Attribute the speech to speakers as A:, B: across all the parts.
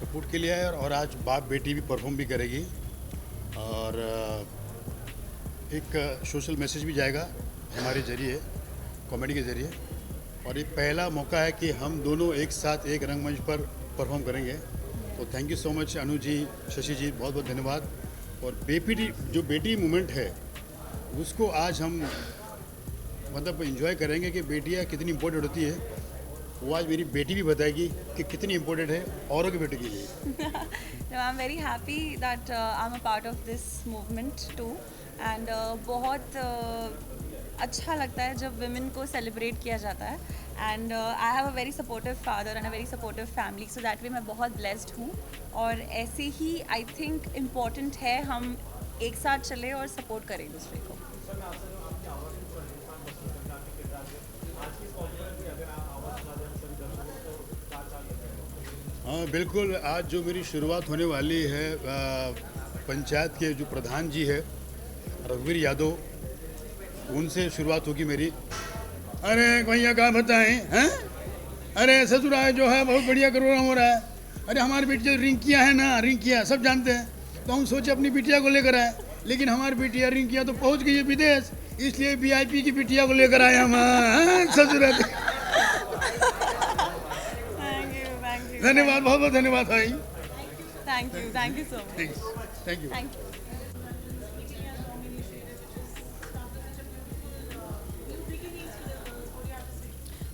A: Support के लिए है और आज बाप बेटी भी परफॉर्म भी करेगी और एक सोशल मैसेज भी जाएगा हमारे ज़रिए, कॉमेडी के ज़रिए। और ये पहला मौका है कि हम दोनों एक साथ एक रंगमंच पर परफॉर्म करेंगे। तो thank you so much Anu ji, Shashi जी, बहुत बहुत धन्यवाद। और बेटी जो बेटी मूवमेंट है उसको आज हम मतलब इंजॉय करेंगे कि बेटियाँ कितनी इम्पोर्टेंट होती है। वो आज मेरी बेटी भी बताएगी कि कितनी इम्पोर्टेंट है औरों की बेटी के लिए।
B: No, I'm very happy that I'm a part of this movement too. And बहुत अच्छा लगता है जब women को celebrate किया जाता है. And I have a very supportive father and a very supportive family, so that way मैं बहुत blessed हूँ. और ऐसे ही I think important है हम एक साथ चले और support करें दूसरे को.
A: हाँ बिल्कुल, आज जो मेरी शुरुआत होने वाली है पंचायत के जो प्रधान जी है रघुवीर यादव, उनसे शुरुआत होगी मेरी। अरे भैया क्या बताएं हैं? अरे ससुराल जो है बहुत बढ़िया प्रोग्राम हो रहा है। अरे हमारी बेटिया रिंकिया है ना, रिंकिया सब जानते हैं, तो हम सोचे अपनी बिटिया को लेकर आए, लेकिन हमारी बिटिया रिंकिया तो पहुंच गई है विदेश, इसलिए वीआईपी की बिटिया को लेकर आए हम ससुराल। धन्यवाद, बहुत बहुत धन्यवाद भाई।
B: Thank you so much.
A: Thank you.
B: Thank you.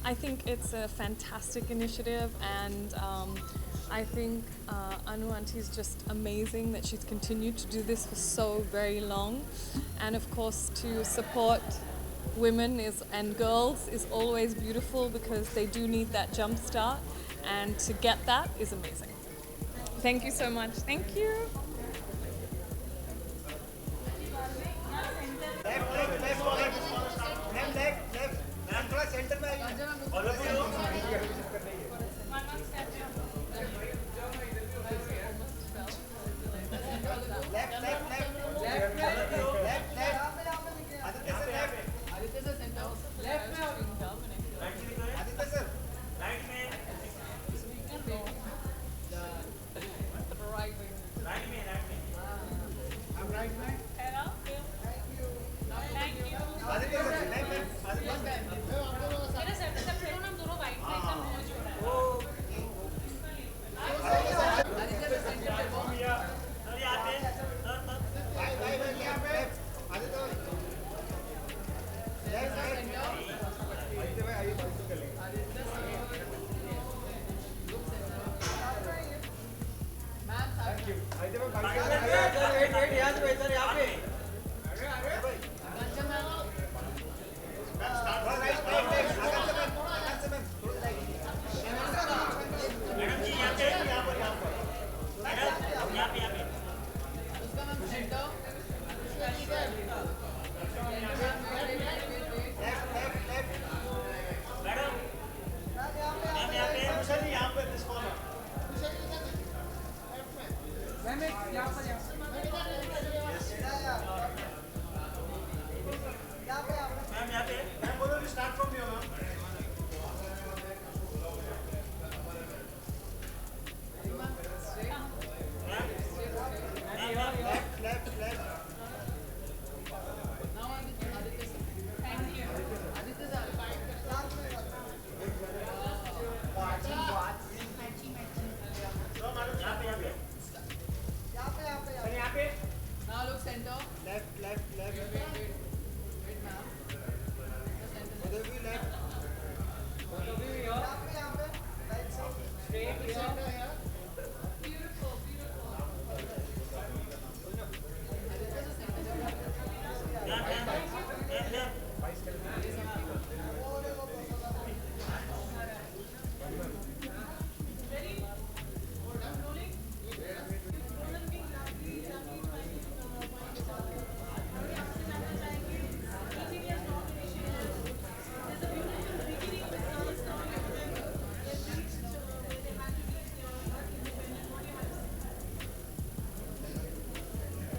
C: I think it's a fantastic initiative, and I think Anu Auntie is just amazing that she's continued to do this for so very long, and of course to support women and girls is always beautiful because they do need that jump start, and to get that is amazing. Thank you so much. Thank you.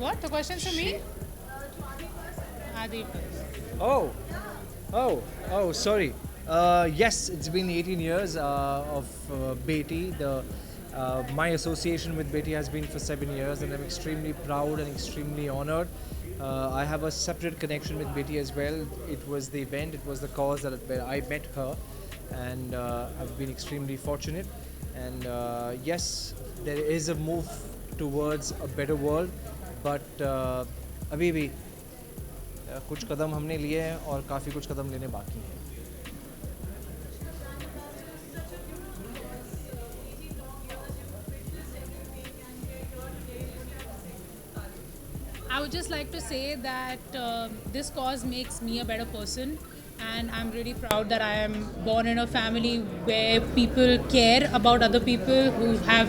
D: What? The question's for me? Adi.
E: Oh, sorry. Yes, it's been 18 years of Beti, the My association with Beti has been for 7 years, and I'm extremely proud and extremely honored. I have a separate connection with Beti as well. It was the event, it was the cause where I met her, and I've been extremely fortunate. And yes, there is a move towards a better world, but अभी भी कुछ कदम हमने लिए हैं और काफ़ी कुछ कदम लेने बाकी हैं.
D: I would just like to say that this cause makes me a better person, and I'm really proud that I am born in a family where people care about other people who have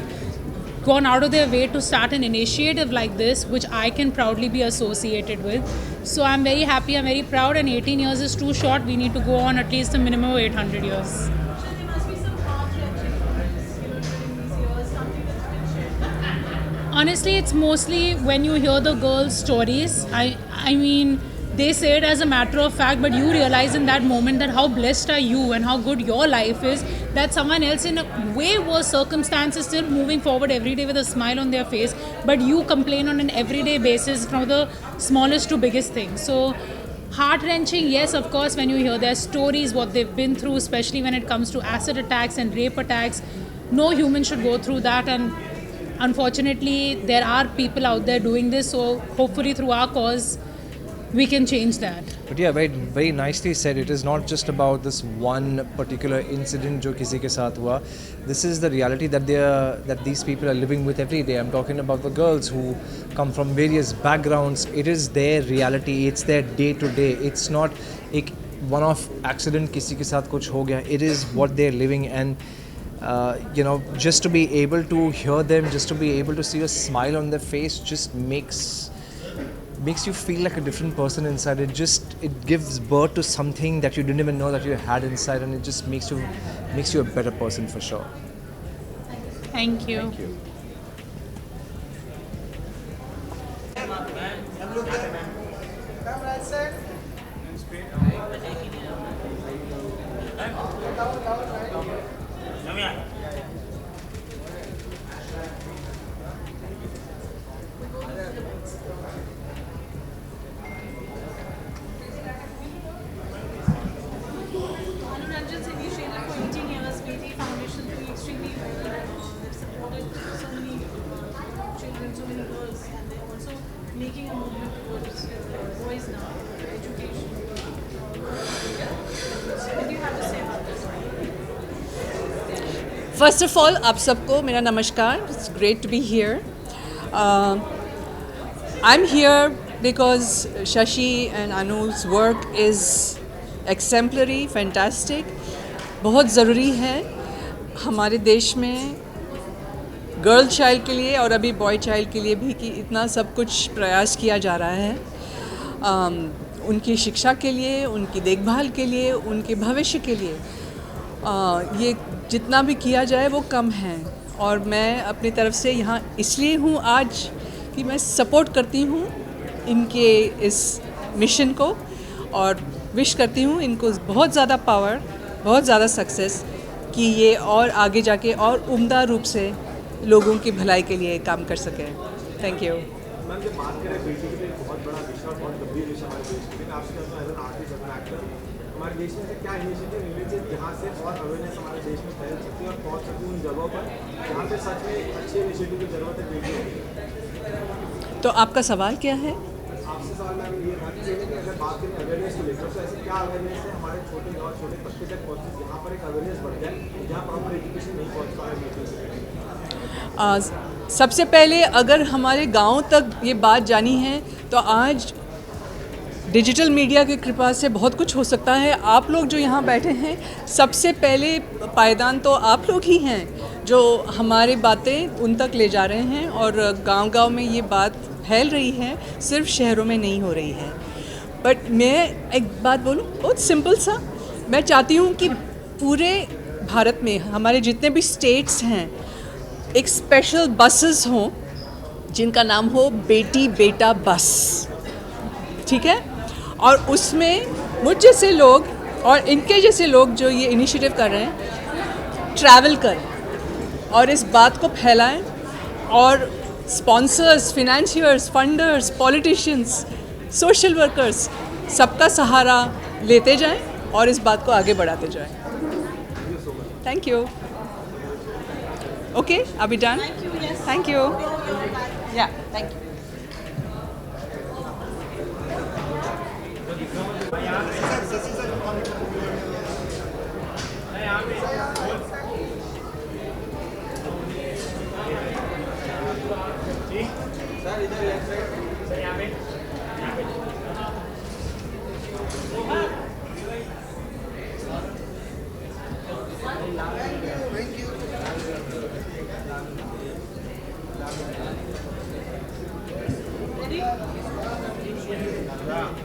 D: gone out of their way to start an initiative like this, which I can proudly be associated with. So I'm very happy, I'm very proud, and 18 years is too short. We need to go on at least a minimum of 800 years. Honestly, it's mostly when you hear the girls' stories. I mean, they say it as a matter of fact, but you realize in that moment that how blessed are you and how good your life is, that someone else in a way worse circumstance is still moving forward every day with a smile on their face, but you complain on an everyday basis from the smallest to biggest thing. So heart-wrenching, yes, of course, when you hear their stories, what they've been through, especially when it comes to acid attacks and rape attacks. No human should go through that, and unfortunately there are people out there doing this, so hopefully through our cause we can change that.
E: But yeah, very, very nicely said. It is not just about this one particular incident जो किसी के साथ हुआ. This is the reality that these people are living with every day. I'm talking about the girls who come from various backgrounds. It is their reality. It's their day to day. It's not एक one-off accident किसी के साथ कुछ हो गया. It is what they're living, and you know, just to be able to hear them, just to be able to see a smile on their face, just makes you feel like a different person inside. It gives birth to something that you didn't even know that you had inside, and it just makes you a better person for sure.
D: Thank you.
E: Thank you.
F: Anuranjan's initiative for 18 years, BT Foundation, doing extremely well. They've supported so many children, so many girls, and they're also making a movement towards boys now, education. What do you have to say about this?
G: First of all, आप सबको मेरा नमस्कार. It's great to be here. I'm here because Shashi and Anu's work is exemplary, fantastic. बहुत ज़रूरी है हमारे देश में गर्ल चाइल्ड के लिए और अभी बॉय चाइल्ड के लिए भी कि इतना सब कुछ प्रयास किया जा रहा है उनकी शिक्षा के लिए, उनकी देखभाल के लिए, उनके भविष्य के लिए. ये जितना भी किया जाए वो कम है, और मैं अपनी तरफ से यहाँ इसलिए हूँ आज कि मैं सपोर्ट करती हूँ इनके इस मिशन को, और विश करती हूँ इनको बहुत ज़्यादा पावर, बहुत ज़्यादा सक्सेस, कि ये और आगे जाके और उम्दा रूप से लोगों की भलाई के लिए काम कर सकें. Thank you.
H: मैम, जब बात करें बेटी के लिए बहुत बड़ा विषय और बहुत गंभीर विषय हमारे देश के लिए, आपसे कहता हूँ as an artist, as an actor, हमारे देश में से क्या इनिशिएटिव लेने चाहिए जहाँ से और अवेयरनेस हमारे देश में फैल सकती है और पहुँच सकती है उन जगहों पर जहाँ पे सच में अच्छे इनिशिएटिव की ज़रूरत है बेटियों की.
G: तो आपका सवाल क्या है?
H: आपसे सवाल मैम ये था कि अगर बात करें अवेयरनेस को लेकर, तो ऐसे क्या अवेयरनेस है हमारे छोटे गाँव, छोटे तबके तक पहुँचे, जहाँ पर एक अवेयरनेस बढ़ जाए, जहाँ प्रॉपर एजुकेशन नहीं पहुँच पा रहा बेटियों.
G: सबसे पहले अगर हमारे गांव तक ये बात जानी है तो आज डिजिटल मीडिया की कृपा से बहुत कुछ हो सकता है. आप लोग जो यहाँ बैठे हैं, सबसे पहले पायदान तो आप लोग ही हैं जो हमारे बातें उन तक ले जा रहे हैं, और गांव-गांव में ये बात फैल रही है, सिर्फ शहरों में नहीं हो रही है. बट मैं एक बात बोलूँ, बहुत सिंपल सा, मैं चाहती हूँ कि पूरे भारत में हमारे जितने भी स्टेट्स हैं, एक स्पेशल बसेस हों जिनका नाम हो बेटी बेटा बस, ठीक है? और उसमें मुझ जैसे लोग और इनके जैसे लोग जो ये इनिशिएटिव कर रहे हैं ट्रैवल करें, और इस बात को फैलाएं और sponsors, financiers, funders, politicians, social workers सबका सहारा लेते जाएं और इस बात को आगे बढ़ाते जाएं। Thank you. ओके, अभी done? Thank you. Yeah, thank you.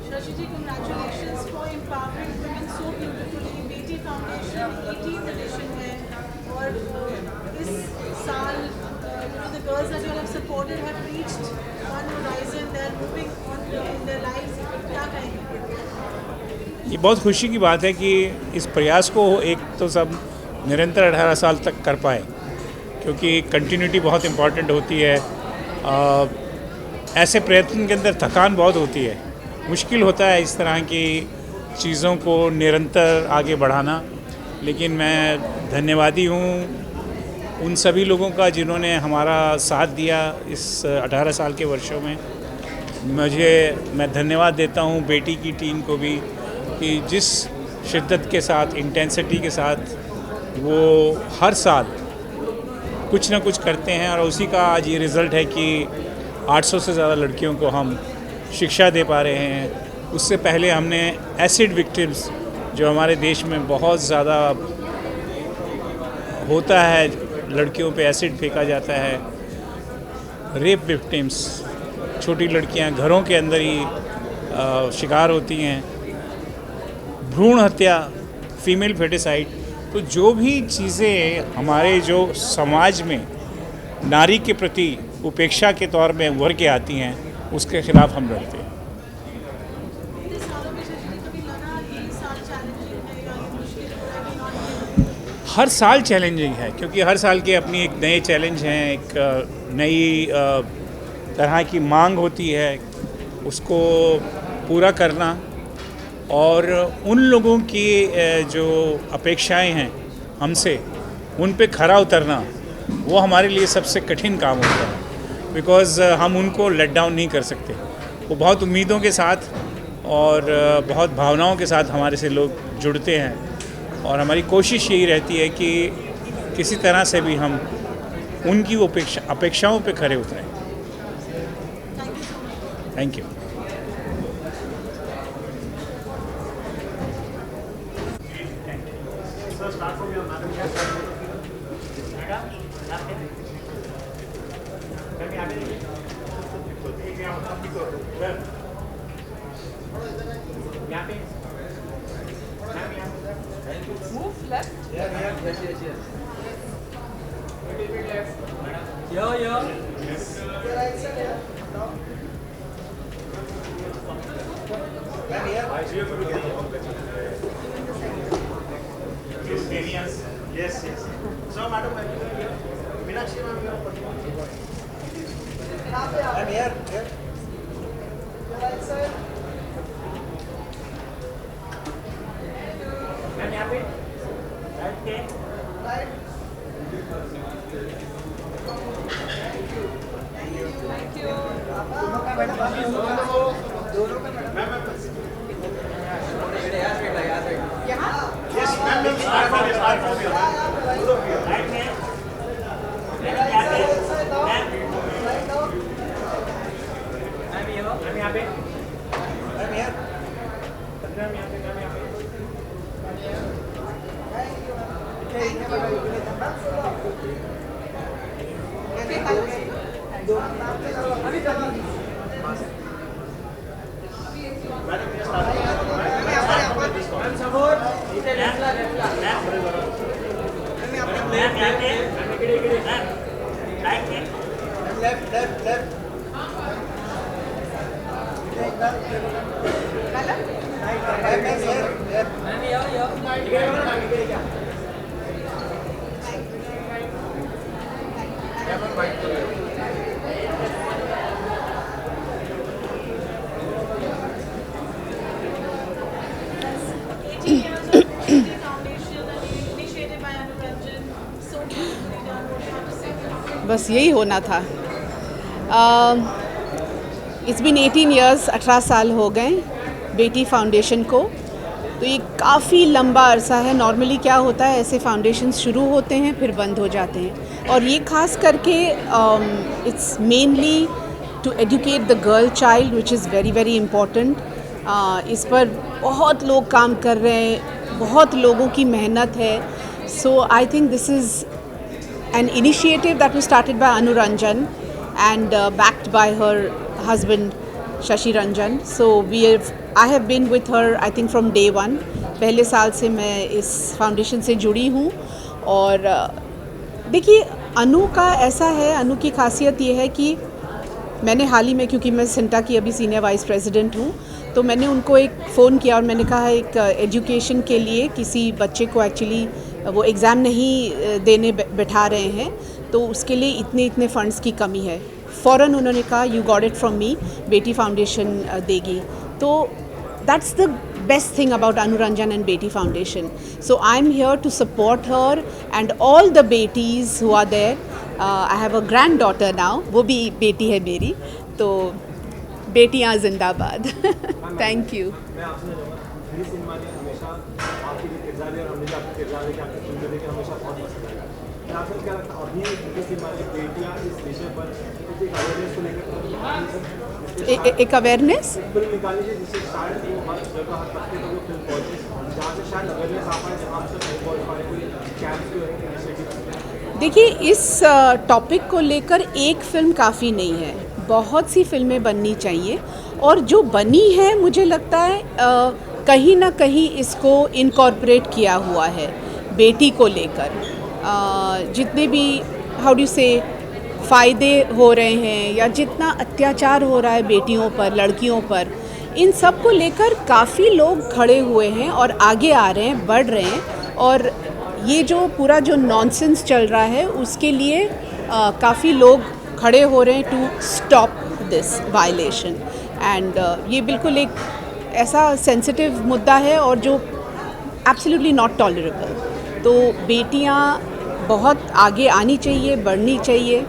F: Shashi ji, congratulations for empowering women so beautifully. बेटी फाउंडेशन 18th edition है और इस साल the girls that you all have supported have reached one horizon. They are moving on in their lives. क्या कहेंगे?
I: ये बहुत खुशी की बात है कि इस प्रयास को एक तो सब निरंतर 18 साल तक कर पाए, क्योंकि कंटिन्यूटी बहुत इम्पॉर्टेंट होती है। ऐसे प्रयत्न के अंदर थकान बहुत होती है, मुश्किल होता है इस तरह की चीज़ों को निरंतर आगे बढ़ाना। लेकिन मैं धन्यवादी हूँ उन सभी लोगों का जिन्होंने हमारा साथ दिया इस 18 साल के वर्षों में। मैं धन्यवाद देता हूँ बेटी की टीम को भी कि जिस शिद्दत के साथ, इंटेंसिटी के साथ वो हर साल कुछ ना कुछ करते हैं, और उसी का आज ये रिज़ल्ट है कि 800 से ज़्यादा लड़कियों को हम शिक्षा दे पा रहे हैं। उससे पहले हमने एसिड विक्टिम्स, जो हमारे देश में बहुत ज़्यादा होता है, लड़कियों पे एसिड फेंका जाता है, रेप विक्टिम्स, छोटी लड़कियां घरों के अंदर ही शिकार होती हैं, भ्रूण हत्या, फीमेल फेटिसाइड, तो जो भी चीज़ें हमारे जो समाज में नारी के प्रति उपेक्षा के तौर में उभर के आती हैं, उसके खिलाफ हम लड़ते हैं। हर साल चैलेंजिंग है, क्योंकि हर साल के अपनी एक नए चैलेंज हैं, एक नई तरह की मांग होती है, उसको पूरा करना और उन लोगों की जो अपेक्षाएं हैं हमसे, उन पे खरा उतरना, वो हमारे लिए सबसे कठिन काम होता है। बिकॉज़ हम उनको लेट डाउन नहीं कर सकते। वो बहुत उम्मीदों के साथ और बहुत भावनाओं के साथ हमारे से लोग जुड़ते हैं, और हमारी कोशिश यही रहती है कि किसी तरह से भी हम उनकी अपेक्षाओं पे खरे उतरें। Thank you.
G: Move left. Yes.
H: So, madam, Meenakshi, I'm here. Right side. Ma'am, यहाँ पे right पे right.
G: Thank you.
H: दोनों का मैडम, दोनों का मैडम। यहाँ? Yes, ma'am. Start from here. Right में. यहाँ पे. Ma'am. मैम यहाँ पे, मैम यहाँ, मैम यहाँ पे, मैम यहाँ पे।
J: बस यही होना था. इट्स बिन 18 ईयर्स, 18 साल हो गए बेटी फाउंडेशन को. तो ये काफ़ी लंबा अरसा है. नॉर्मली क्या होता है, ऐसे फाउंडेशंस शुरू होते हैं फिर बंद हो जाते हैं, और ये खास करके it's mainly to educate the girl child which is very very important. इस पर बहुत लोग काम कर रहे हैं, बहुत लोगों की मेहनत है. So I think this is an initiative that was started by Anu Ranjan and backed by her husband Shashi Ranjan. So I have been with her I think from day one. पहले साल से मैं इस foundation से जुड़ी हूँ. और देखिए अनु का ऐसा है, अनु की खासियत ये है कि मैंने हाल ही में, क्योंकि मैं सिंटा की अभी सीनियर वाइस प्रेसिडेंट हूँ, तो मैंने उनको एक फ़ोन किया और मैंने कहा एक एजुकेशन के लिए किसी बच्चे को एक्चुअली वो एग्ज़ाम नहीं देने बैठा रहे हैं, तो उसके लिए इतने इतने फ़ंड्स की कमी है. फ़ौरन उन्होंने कहा you got it from me, बेटी फाउंडेशन देगी. तो that's the best thing about Anu Ranjan and Beti Foundation. So I'm here to support her and all the betis who are there. I have a granddaughter now, वो भी बेटी है मेरी. तो बेटियाँ जिंदाबाद. Thank you.
H: मैं आपसे जानूँगा, हिंदी सिनेमा ने हमेशा आपकी जो किरदार है और हमने जो आपके किरदार है कि आपकी फिल्म देखे हमेशा बहुत पसंद आएगा. क्या आपको क्या लगता है अभी हिंदी सिनेमा ने बेटियाँ इस विषय पर एक अवेयरनेस को लेकर
J: एक अवेयरनेस
H: फिल्म निकाली है जिससे शायद वो हर जगह हर तबके तक वो फिल्म पहुँचे, जहाँ से शायद अवेयरनेस आ पाए, जहाँ से नहीं पहुँच पाए, कोई कैंप्स जो है इनिशिएटिव.
J: देखिए इस टॉपिक को लेकर एक फिल्म काफ़ी नहीं है, बहुत सी फिल्में बननी चाहिए. और जो बनी है मुझे लगता है कहीं ना कहीं इसको इनकॉर्पोरेट किया हुआ है बेटी को लेकर. जितने भी हाउ डू से फ़ायदे हो रहे हैं या जितना अत्याचार हो रहा है बेटियों पर, लड़कियों पर, इन सब को लेकर काफ़ी लोग खड़े हुए हैं और आगे आ रहे हैं, बढ़ रहे हैं. और ये जो पूरा जो नॉनसेंस चल रहा है उसके लिए काफ़ी लोग खड़े हो रहे हैं to stop this violation. And ये बिल्कुल एक ऐसा सेंसिटिव मुद्दा है और जो एब्सोल्युटली नॉट टॉलरेबल. तो बेटियां बहुत आगे आनी चाहिए, बढ़नी चाहिए.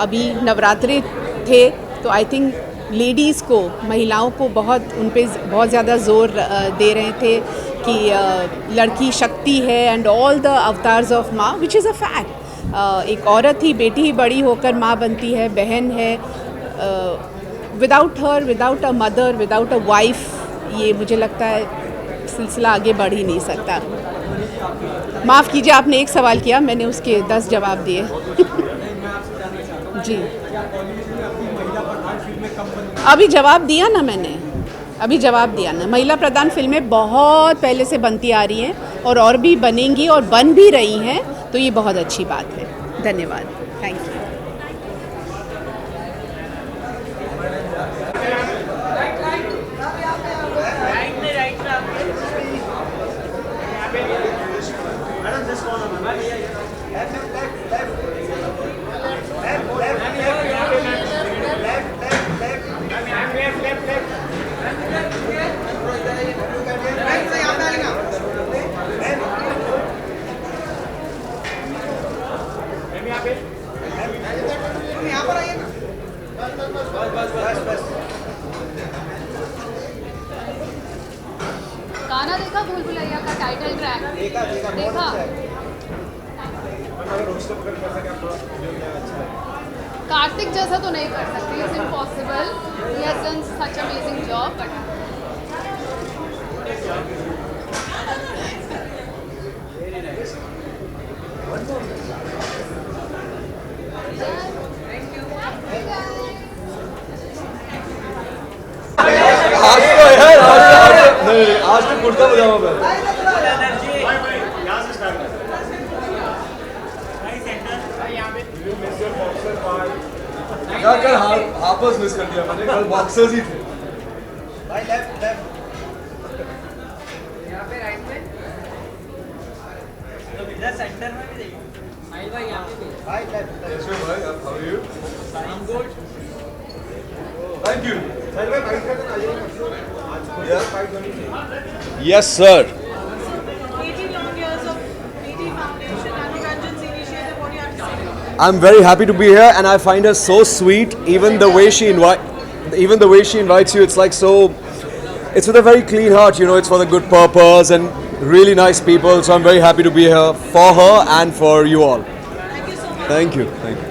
J: अभी नवरात्रे थे तो आई थिंक लेडीज़ को, महिलाओं को बहुत उन पे बहुत ज़्यादा ज़ोर दे रहे थे कि लड़की शक्ति है and all the avatars of माँ, विच इज़ अ फैक्ट. एक औरत ही, बेटी ही बड़ी होकर माँ बनती है, बहन है. Without her, without a mother, without a wife, ये मुझे लगता है सिलसिला आगे बढ़ ही नहीं सकता. माफ़ कीजिए, आपने एक सवाल किया, मैंने उसके 10 जवाब दिए. जी अभी जवाब दिया ना मैंने, अभी जवाब दिया ना. महिला प्रधान फिल्में बहुत पहले से बनती आ रही हैं और भी बनेंगी और बन भी रही हैं, तो ये बहुत अच्छी बात है. धन्यवाद. Thank you.
K: गाना देखा भूल भुलैया का टाइटल ट्रैक? देखा. कार्तिक जैसा तो नहीं कर सकते, it's impossible. He has done such amazing job. But
L: आज तो कुर्ता पजामा पहन. क्या कल हार्पर्स मिस कर दिया मैंने, कल बॉक्सर्स ही थे. भाई लेफ्ट लेफ्ट यहाँ पे राइट में, तो इधर सेंटर में भी देखो. Yes, sir, bhai. How are you? I'm good. Thank you. Yes, sir.
F: 18 long years of BT Foundation and Ranjan's initiative, what do you have to say?
L: I'm very happy to be here, and I find her so sweet. Even the way she invites you, it's like so. It's with a very clean heart, you know. It's for the good purpose and really nice people. So I'm very happy to be here for her and for you all.
F: Thank you so much.
L: Thank you. Thank you.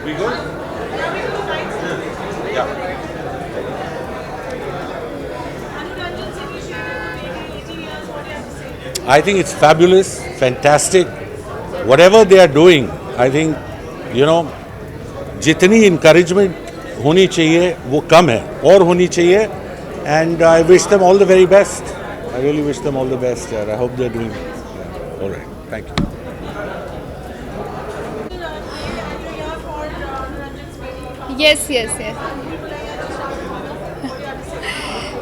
L: We go? Yeah.
F: Anu Ranjan's initiative, 18 years, what do you have to say?
M: I think it's fabulous, fantastic. Whatever they are doing, I think, you know, जितनी encouragement होनी चाहिए वो कम है और होनी चाहिए. And I wish them all the very best. I really wish them all the best. I hope they're doing all right. Thank you.
K: Yes, yes, yes.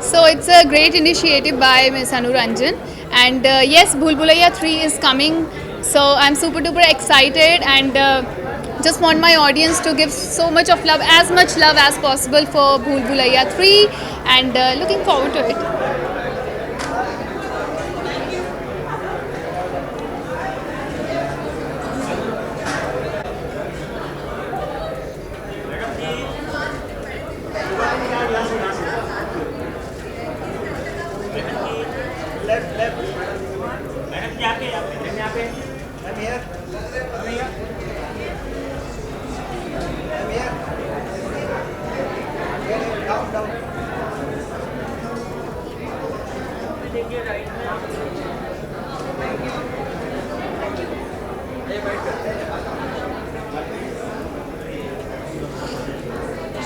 K: So it's a great initiative by Ms. Anu Ranjan, and yes, Bhool Bhulaiya 3 is coming. So I'm super duper excited and just want my audience to give so much of love, as much love as possible for Bhool Bhulaiya 3, and looking forward to it.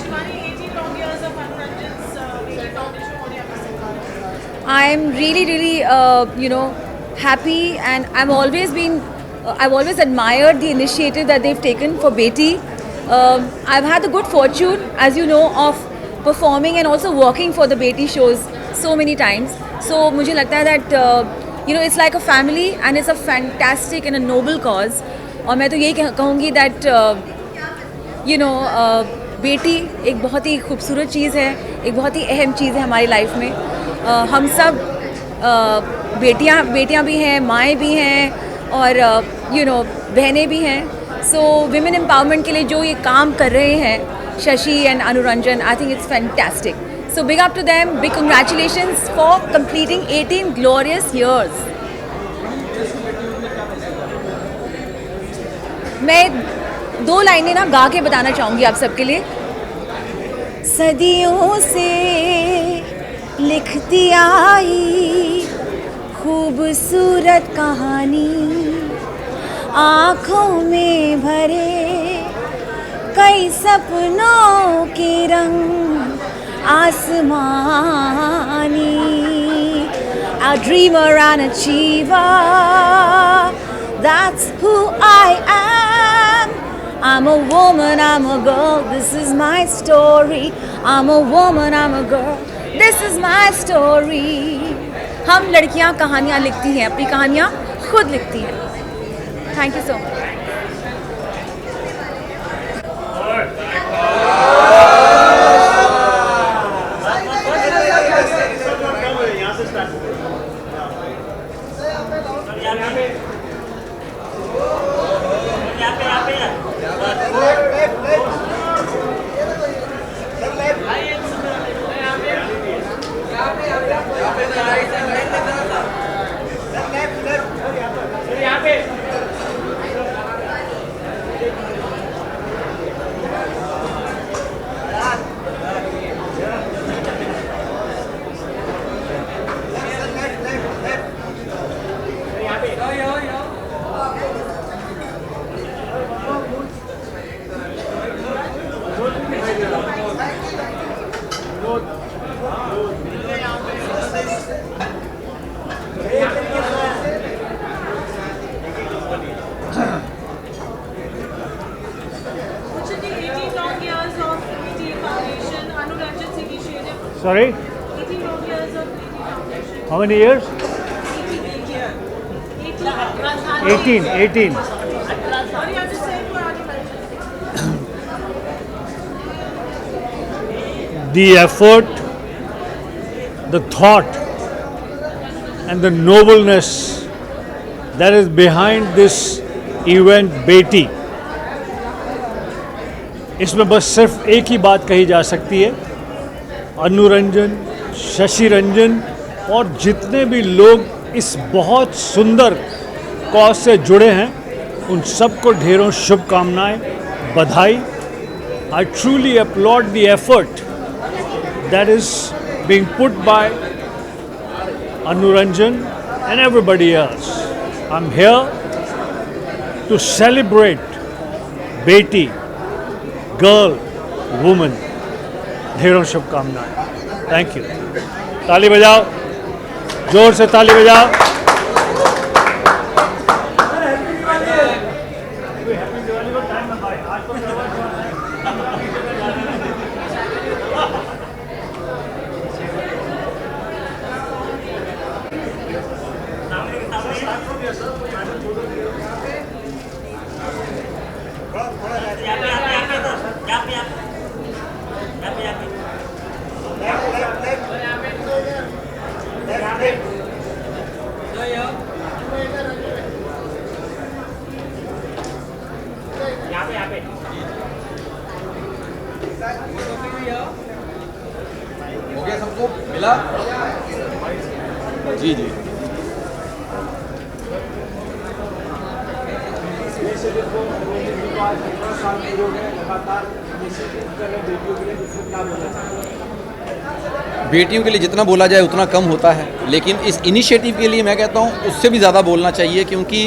F: Shivani, 18 long years of Anu Ranjan's BT Foundation, what do you have to say?
N: I'm really, happy, and I've always admired the initiative that they've taken for Beti. I've had the good fortune, as you know, of performing and also working for the Beti shows so many times. So मुझे लगता है that it's like a family and it's a fantastic and a noble cause. और मैं तो यही कहूँगी that बेटी एक बहुत ही खूबसूरत चीज़ है, एक बहुत ही अहम चीज़ है हमारी लाइफ में. हम सब बेटियां भी हैं, माएँ भी हैं और बहनें भी हैं. सो विमेन एम्पावरमेंट के लिए जो ये काम कर रहे हैं Shashi and Anu Ranjan, I think it's fantastic. So big up to them, big congratulations for completing 18 glorious years. मैं 2 लाइनें ना गा के बताना चाहूँगी आप सबके लिए. सदियों से लिखती आई खूबसूरत कहानी, आँखों में भरे कई सपनों के रंग आसमानी. A dreamer and achiever, that's who I am. I'm a woman, I'm a girl, this is my story. I'm a woman, I'm a girl, this is my story. हम लड़कियां कहानियाँ लिखती हैं, अपनी कहानियाँ खुद लिखती हैं. Thank you so much.
F: Which is the 18 long years of BT Foundation, Anu Ranjan's initiative.
O: Sorry,
F: 18 long years of BT Foundation.
O: how many years? 18. 18.
F: What do you have to say for Anu Ranjan?
O: The effort, the thought, and the nobleness that is behind this event बेटी, इसमें बस सिर्फ एक ही बात कही जा सकती है, अनु रंजन, शशि रंजन और जितने भी लोग इस बहुत सुंदर कॉज से जुड़े हैं उन सबको ढेरों शुभकामनाएं, बधाई. I truly applaud the effort that is being put by Anu Ranjan and everybody else. I'm here to celebrate Beti, girl, woman. ढेरों शुभकामनाएं. Thank you. ताली बजाओ, जोर से ताली बजाओ.
L: हो गया सबको मिला? जी जी. बेटियों के लिए जितना बोला जाए उतना कम होता है, लेकिन इस इनिशिएटिव के लिए मैं कहता हूँ उससे भी ज़्यादा बोलना चाहिए, क्योंकि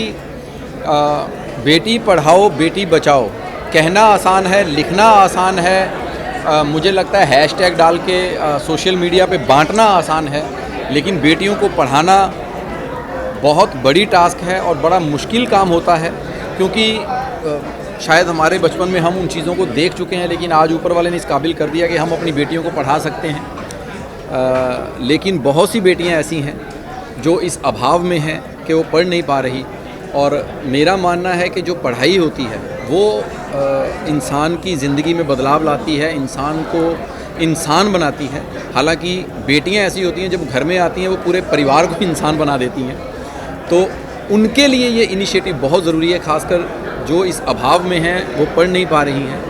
L: बेटी पढ़ाओ बेटी बचाओ कहना आसान है, लिखना आसान है, मुझे लगता है हैशटैग डाल के सोशल मीडिया पे बांटना आसान है, लेकिन बेटियों को पढ़ाना बहुत बड़ी टास्क है और बड़ा मुश्किल काम होता है, क्योंकि शायद हमारे बचपन में हम उन चीज़ों को देख चुके हैं, लेकिन आज ऊपर वाले ने इस काबिल कर दिया कि हम अपनी बेटियों को पढ़ा सकते हैं. लेकिन बहुत सी बेटियां ऐसी हैं जो इस अभाव में हैं कि वो पढ़ नहीं पा रही, और मेरा मानना है कि जो पढ़ाई होती है वो इंसान की ज़िंदगी में बदलाव लाती है, इंसान को इंसान बनाती है. हालांकि बेटियां ऐसी होती हैं जब घर में आती हैं वो पूरे परिवार को इंसान बना देती हैं, तो उनके लिए ये इनिशिएटिव बहुत ज़रूरी है, ख़ासकर जो इस अभाव में हैं वो पढ़ नहीं पा रही हैं.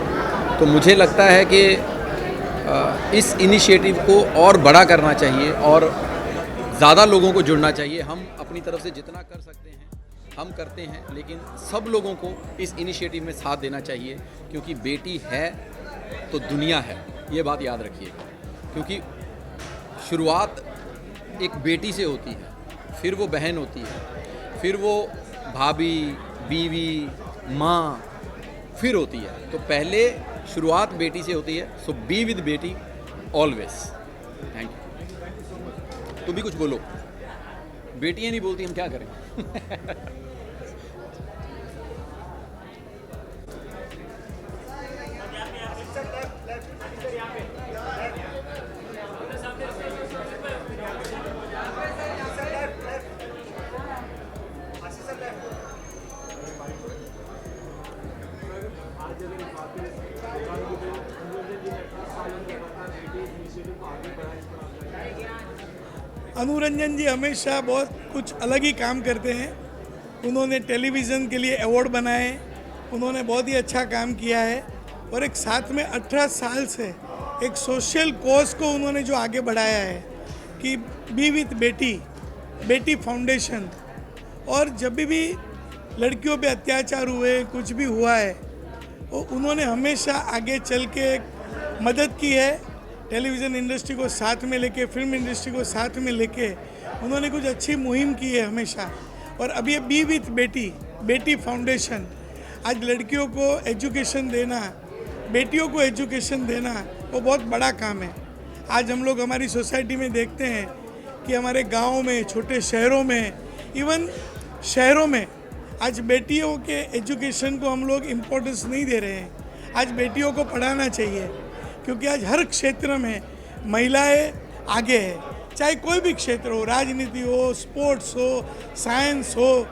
L: तो मुझे लगता है कि इस इनिशिएटिव को और बड़ा करना चाहिए और ज़्यादा लोगों को जुड़ना चाहिए. हम अपनी तरफ से जितना कर सकते हैं हम करते हैं, लेकिन सब लोगों को इस इनिशिएटिव में साथ देना चाहिए, क्योंकि बेटी है तो दुनिया है, ये बात याद रखिएगा. क्योंकि शुरुआत एक बेटी से होती है, फिर वो बहन होती है, फिर वो भाभी, बीवी, माँ फिर होती है. तो पहले शुरुआत बेटी से होती है. सो बी विद बेटी ऑलवेज. Thank you. तुम भी कुछ बोलो. बेटियां नहीं बोलती, हम क्या करें.
P: अनु रंजन जी हमेशा बहुत कुछ अलग ही काम करते हैं. उन्होंने टेलीविज़न के लिए अवार्ड बनाए, उन्होंने बहुत ही अच्छा काम किया है, और एक साथ में 18 साल से एक सोशल कॉज को उन्होंने जो आगे बढ़ाया है कि बी विथ बेटी, बेटी फाउंडेशन. और जब भी लड़कियों पे अत्याचार हुए, कुछ भी हुआ है, वो उन्होंने हमेशा आगे चल के मदद की है. टेलीविज़न इंडस्ट्री को साथ में लेके, फिल्म इंडस्ट्री को साथ में लेके उन्होंने कुछ अच्छी मुहिम की है हमेशा. और अब ये बी विथ बेटी, बेटी फाउंडेशन, आज लड़कियों को एजुकेशन देना, बेटियों को एजुकेशन देना वो बहुत बड़ा काम है। आज हम लोग हमारी सोसाइटी में देखते हैं कि हमारे गाँव में, छोटे शहरों में, इवन शहरों में आज बेटियों के एजुकेशन को हम लोग इम्पोर्टेंस नहीं दे रहे हैं। आज बेटियों को पढ़ाना चाहिए, क्योंकि आज हर क्षेत्र में महिलाएं आगे है, चाहे कोई भी क्षेत्र हो, राजनीति हो, स्पोर्ट्स हो, साइंस हो,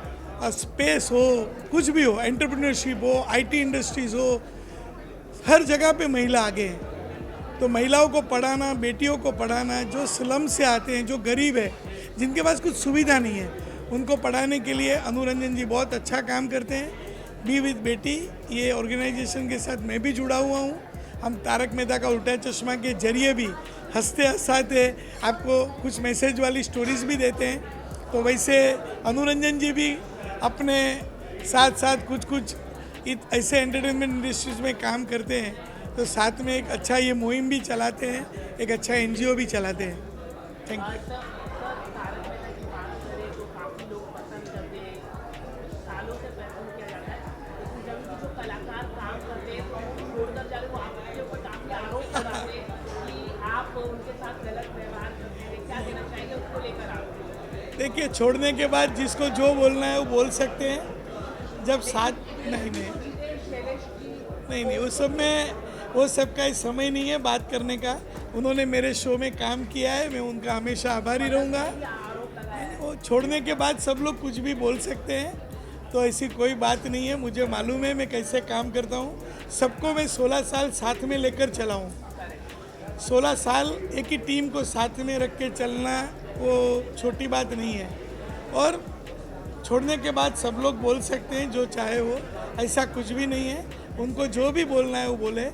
P: स्पेस हो, कुछ भी हो, एंटरप्रेन्योरशिप हो, आईटी इंडस्ट्रीज हो, हर जगह पे महिला आगे है। तो महिलाओं को पढ़ाना, बेटियों को पढ़ाना, जो स्लम से आते हैं, जो गरीब है, जिनके पास कुछ सुविधा नहीं है, उनको पढ़ाने के लिए अनु रंजन जी बहुत अच्छा काम करते हैं। बी विद बेटी ये ऑर्गेनाइजेशन के साथ मैं भी जुड़ा हुआ हूँ। हम तारक मेहता का उल्टा चश्मा के जरिए भी हंसते हंसाते आपको कुछ मैसेज वाली स्टोरीज भी देते हैं। तो वैसे अनु रंजन जी भी अपने साथ साथ कुछ ऐसे एंटरटेनमेंट इंडस्ट्रीज में काम करते हैं, तो साथ में एक अच्छा ये मुहिम भी चलाते हैं, एक अच्छा एनजीओ भी चलाते हैं। Thank you. देखिए, छोड़ने के बाद जिसको जो बोलना है वो बोल सकते हैं। जब साथ नहीं उस सब में वो सब का समय नहीं है बात करने का। उन्होंने मेरे शो में काम किया है, मैं उनका हमेशा आभारी रहूँगा। वो छोड़ने के बाद सब लोग कुछ भी बोल सकते हैं, तो ऐसी कोई बात नहीं है। मुझे मालूम है मैं कैसे काम करता हूँ। सबको मैं 16 साल साथ में लेकर चला हूँ। 16 साल एक ही टीम को साथ में रख के चलना वो छोटी बात नहीं है। और छोड़ने के बाद सब लोग बोल सकते हैं जो चाहे वो, ऐसा कुछ भी नहीं है। उनको जो भी बोलना है वो बोले।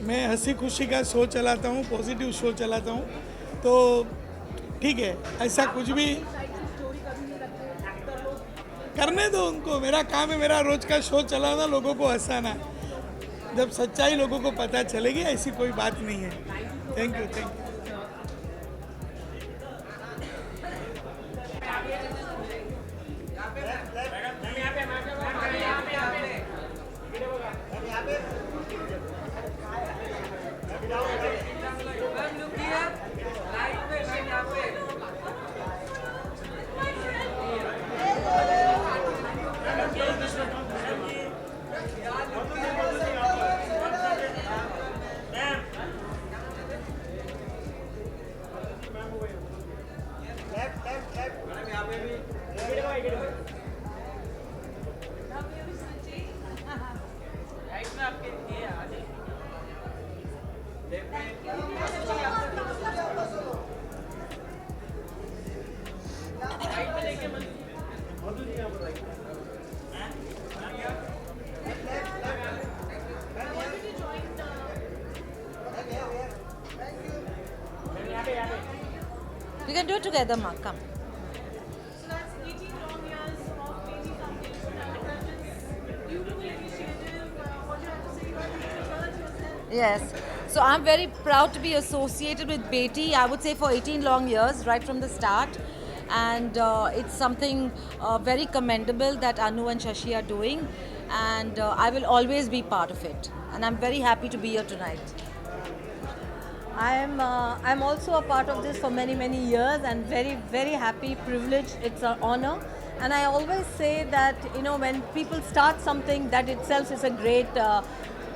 P: मैं हंसी खुशी का शो चलाता हूँ, पॉजिटिव शो चलाता हूँ, तो ठीक है, ऐसा कुछ भी करने दो उनको। मेरा काम है, मेरा रोज का शो चलाना, लोगों को हंसाना। जब सच्चाई लोगों को पता चलेगी, ऐसी कोई बात नहीं है। Thank you, thank you.
N: We can do it together, Ma. Come.
F: So that's 18 long years of BT Foundation and Raj's beautiful initiative. What do you have to say about it? Tell us yourself.
N: Yes. So I'm very proud to be associated with Beti, I would say for 18 long years, right from the start. And it's something very commendable that Anu and Shashi are doing. And I will always be part of it. And I'm very happy to be here tonight. I'm also a part of this for many years and very happy, privileged. It's an honor. And I always say that, you know, when people start something, that itself is a great,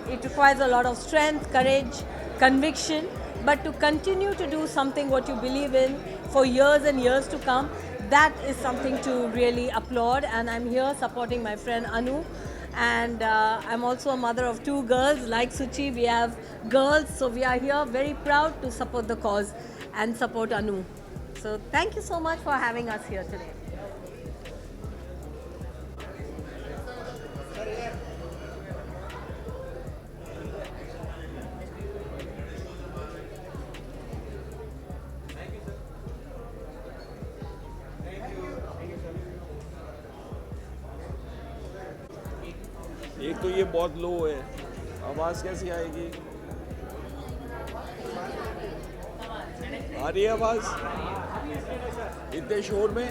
N: it requires a lot of strength, courage, conviction. But to continue to do something what you believe in for years and years to come, that is something to really applaud. And I'm here supporting my friend Anu. And I'm also a mother of 2 girls. Like Suchi, we have girls, so we are here very proud to support the cause and support Anu. So thank you so much for having us here today.
Q: एक तो ये बहुत लो है, आवाज़ कैसी आएगी? आ रही है आवाज़ इतने शोर में?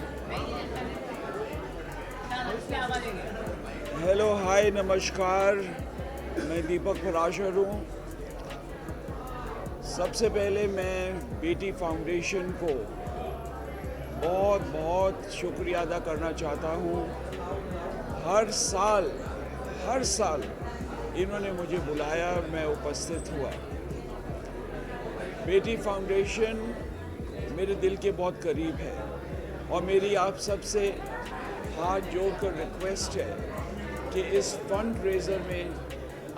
Q: हेलो हाय नमस्कार, मैं दीपक पराशर हूँ। सबसे पहले मैं बेटी फाउंडेशन को बहुत बहुत शुक्रिया अदा करना चाहता हूँ। हर साल इन्होंने मुझे बुलाया, मैं उपस्थित हुआ। बेटी फाउंडेशन मेरे दिल के बहुत करीब है और मेरी आप सबसे हाथ जोड़कर रिक्वेस्ट है कि इस फंड रेजर में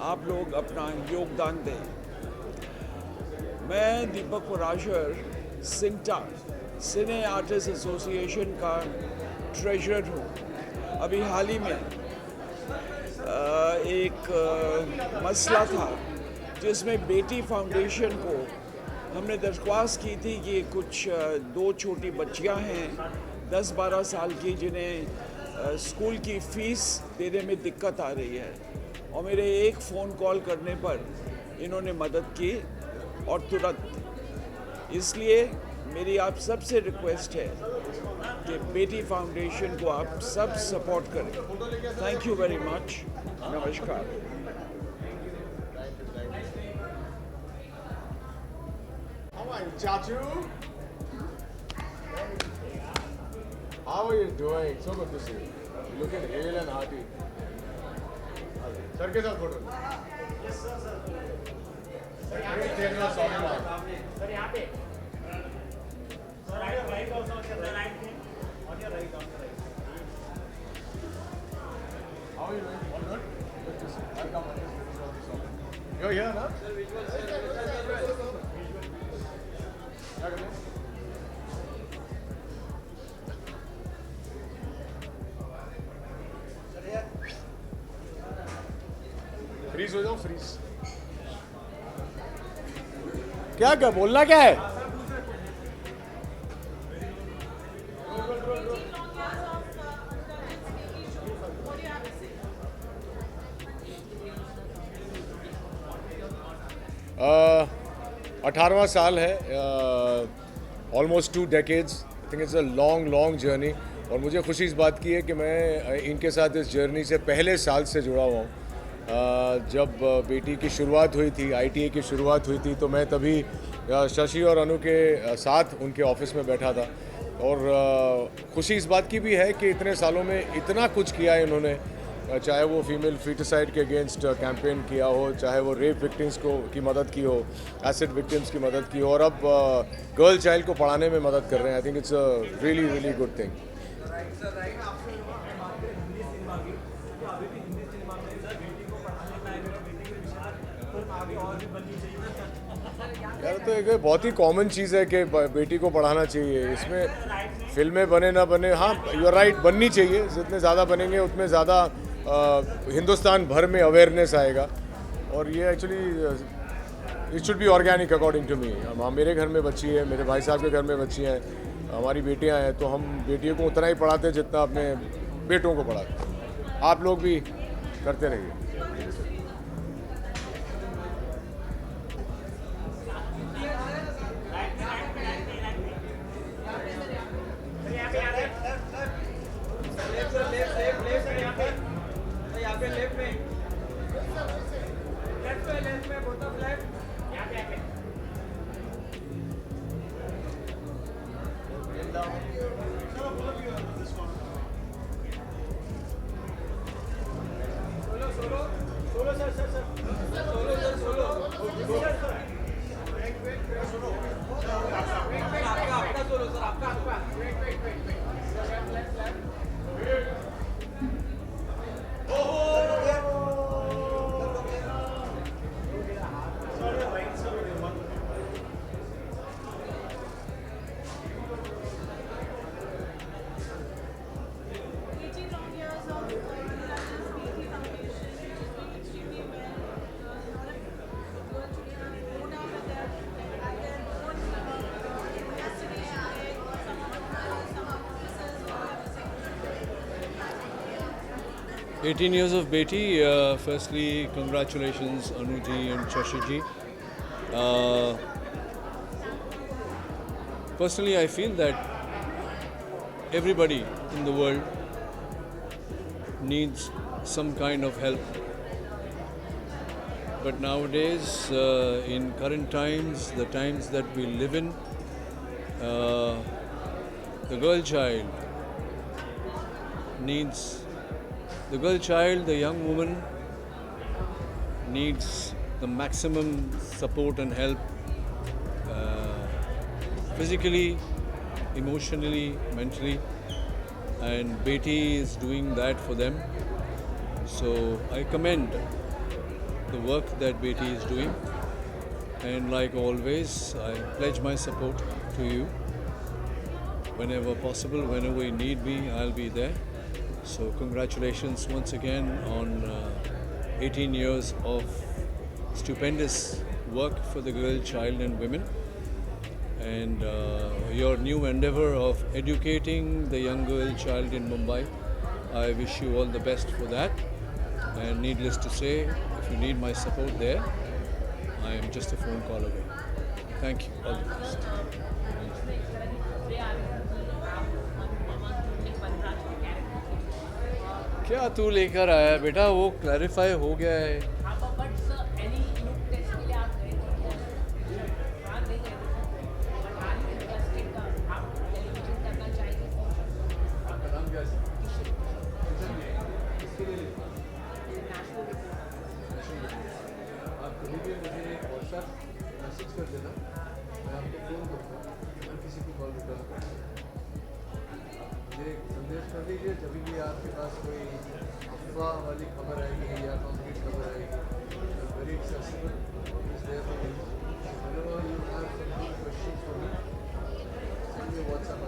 Q: आप लोग अपना योगदान दें। मैं दीपक पराशर सिंटा सिने आर्टिस्ट एसोसिएशन का ट्रेजरर हूँ। अभी हाल ही में एक मसला था जिसमें बेटी फाउंडेशन को हमने दरख्वास्त की थी कि कुछ 2 छोटी बच्चियां हैं 10-12 साल की, जिन्हें स्कूल की फ़ीस देने में दिक्कत आ रही है, और मेरे एक फ़ोन कॉल करने पर इन्होंने मदद की और तुरंत। इसलिए मेरी आप सबसे रिक्वेस्ट है कि बेटी फाउंडेशन को आप सब सपोर्ट करें। Thank you very much. नमस्कार।
H: Chachu, how are you doing? So good to see you. You're looking hale and hearty. Sir के साथ photo. Yes sir, sir. Take your song now. Sir यहाँ पे। Sir right also, sir right में, on your right, on your right. How are you doing? All good? Good to see you. Welcome. You're here, na? Sir, visual. Freeze हो जाओ, freeze. क्या बोलना क्या है? Uh, 18वां साल है, almost 2 decades। I think it's a long journey, और मुझे खुशी इस बात की है कि मैं इनके साथ इस जर्नी से पहले साल से जुड़ा हुआ हूँ। जब बेटी की शुरुआत हुई थी, ITA की शुरुआत हुई थी, तो मैं तभी शशि और अनु के साथ उनके ऑफिस में बैठा था, और खुशी इस बात की भी है कि इतने सालों में इतना कुछ किया है इन्होंने, चाहे वो फीमेल फीटिसाइड के अगेंस्ट कैंपेन किया हो, चाहे वो रेप विक्टिम्स की मदद की हो, एसिड विक्टिम्स की मदद की हो, और अब गर्ल चाइल्ड को पढ़ाने में मदद कर रहे हैं। आई think it's a really good thing. यार तो एक बहुत ही कॉमन चीज़ है कि बेटी को पढ़ाना चाहिए। इसमें फिल्में बने ना बने, हाँ यू आर राइट, बननी चाहिए। जितने ज़्यादा बनेंगे उतने ज़्यादा हिंदुस्तान भर में अवेयरनेस आएगा, और ये actually it should be organic according to me. मेरे घर में बच्ची है, मेरे भाई साहब के घर में बच्ची हैं, हमारी बेटियां हैं, तो हम बेटियों को उतना ही पढ़ाते हैं जितना अपने बेटों को पढ़ाते। आप लोग भी करते रहिए।
R: "18 years of Beti." Firstly, congratulations Anu ji and Shashi ji. Personally, I feel that everybody in the world needs some kind of help. But nowadays, in current times, the times that we live in, the girl child, the young woman needs the maximum support and help, physically, emotionally, mentally, and Beti is doing that for them. So I commend the work that Beti is doing, and like always, I pledge my support to you. Whenever possible, whenever you need me, I'll be there. So congratulations once again on 18 years of stupendous work for the girl, child and women, and your new endeavor of educating the young girl child in Mumbai. I wish you all the best for that, and needless to say, if you need my support there, I am just a phone call away. Thank you. All the best. क्या तू लेकर आया बेटा, वो clarify हो गया है. संदेश कर दीजिए जब भी आपके पास कोई अफवाह वाली खबर आएगी या कॉन्क्रीट खबर आएगी. Very accessible is there for me. Whenever you have some good questions for me, send me WhatsApp.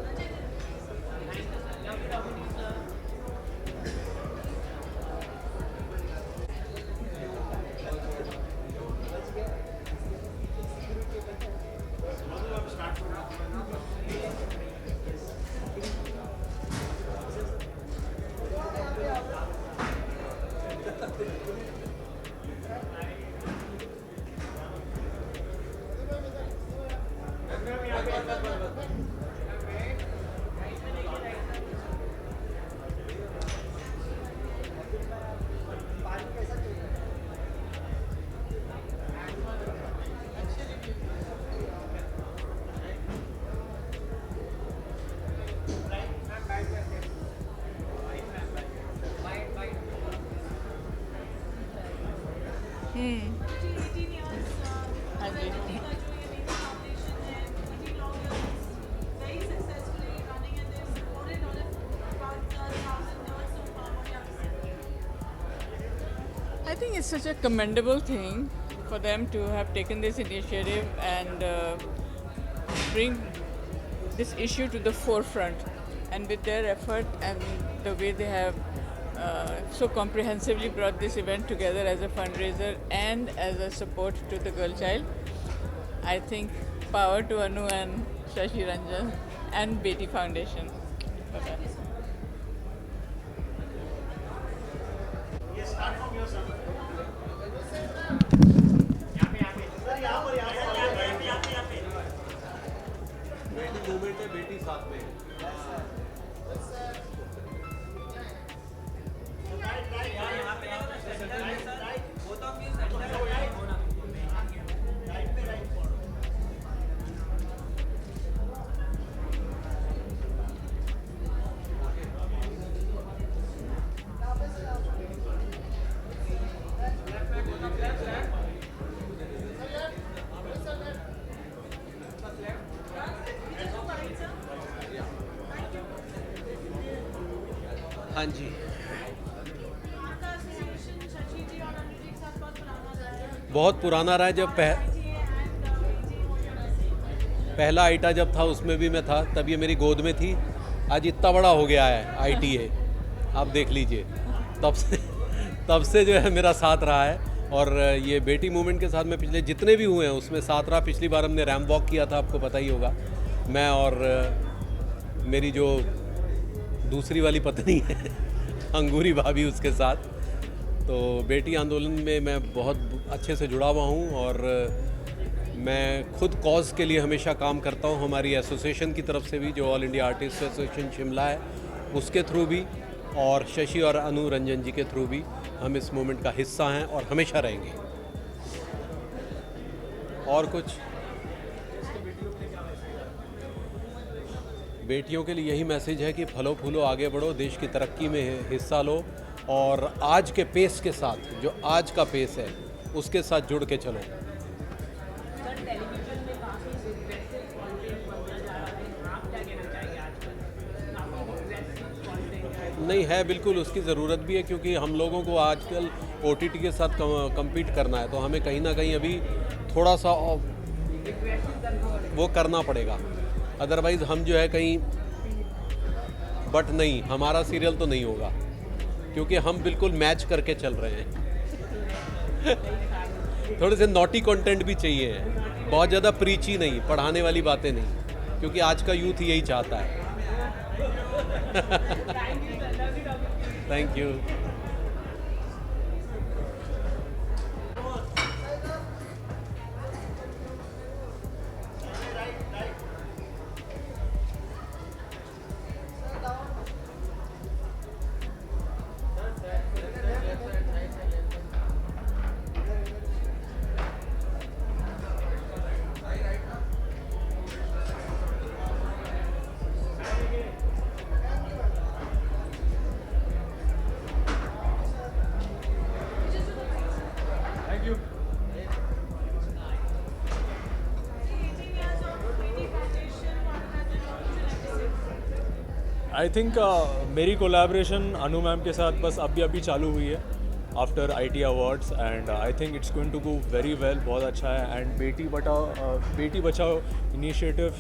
S: I think it's such a commendable thing for them to have taken this initiative and bring this issue to the forefront. And with their effort and the way they have so comprehensively brought this event together as a fundraiser and as a support to the girl child, I think power to Anu and Shashi Ranjan and Beti Foundation for that.
H: बेटी साथ में. हाँ जी, बहुत पुराना रहा है. जब पहला आईटा जब था उसमें भी मैं था, तब ये मेरी गोद में थी. आज इतना बड़ा हो गया है ITA, आप देख लीजिए. तब से जो है मेरा साथ रहा है. और ये बेटी मूवमेंट के साथ में पिछले जितने भी हुए हैं उसमें साथ रहा. पिछली बार हमने रैम्प वॉक किया था, आपको पता ही होगा, मैं और मेरी जो दूसरी वाली पत्नी है अंगूरी भाभी उसके साथ. तो बेटी आंदोलन में मैं बहुत अच्छे से जुड़ा हुआ हूँ और मैं खुद कॉज के लिए हमेशा काम करता हूँ. हमारी एसोसिएशन की तरफ से भी, जो all India artist association Shimla है, उसके थ्रू भी.
T: और शशि और अनु रंजन जी के थ्रू भी हम इस मूवमेंट का हिस्सा हैं और हमेशा रहेंगे। और कुछ बेटियों के लिए यही मैसेज है कि फलो फूलो आगे बढ़ो, देश की तरक्की में हिस्सा लो और आज के पेस के साथ, जो आज का पेस है उसके साथ जुड़ के चलो। नहीं है, बिल्कुल उसकी ज़रूरत भी है, क्योंकि हम लोगों को आजकल OTT के साथ कम्पीट करना है, तो हमें कहीं ना कहीं अभी थोड़ा सा वो करना पड़ेगा। अदरवाइज़ हम जो है कहीं, बट नहीं, हमारा सीरियल तो नहीं होगा क्योंकि हम बिल्कुल मैच करके चल रहे हैं। थोड़े से नॉटी कंटेंट भी चाहिए, बहुत ज़्यादा प्रीची नहीं, पढ़ाने वाली बातें नहीं, क्योंकि आज का यूथ यही चाहता है। Thank you.
U: आई थिंक मेरी कोलैबोरेशन अनु मैम के साथ बस अभी चालू हुई है after IT awards, and I think it's going to go very well, बहुत अच्छा है। And Beti Bachao initiative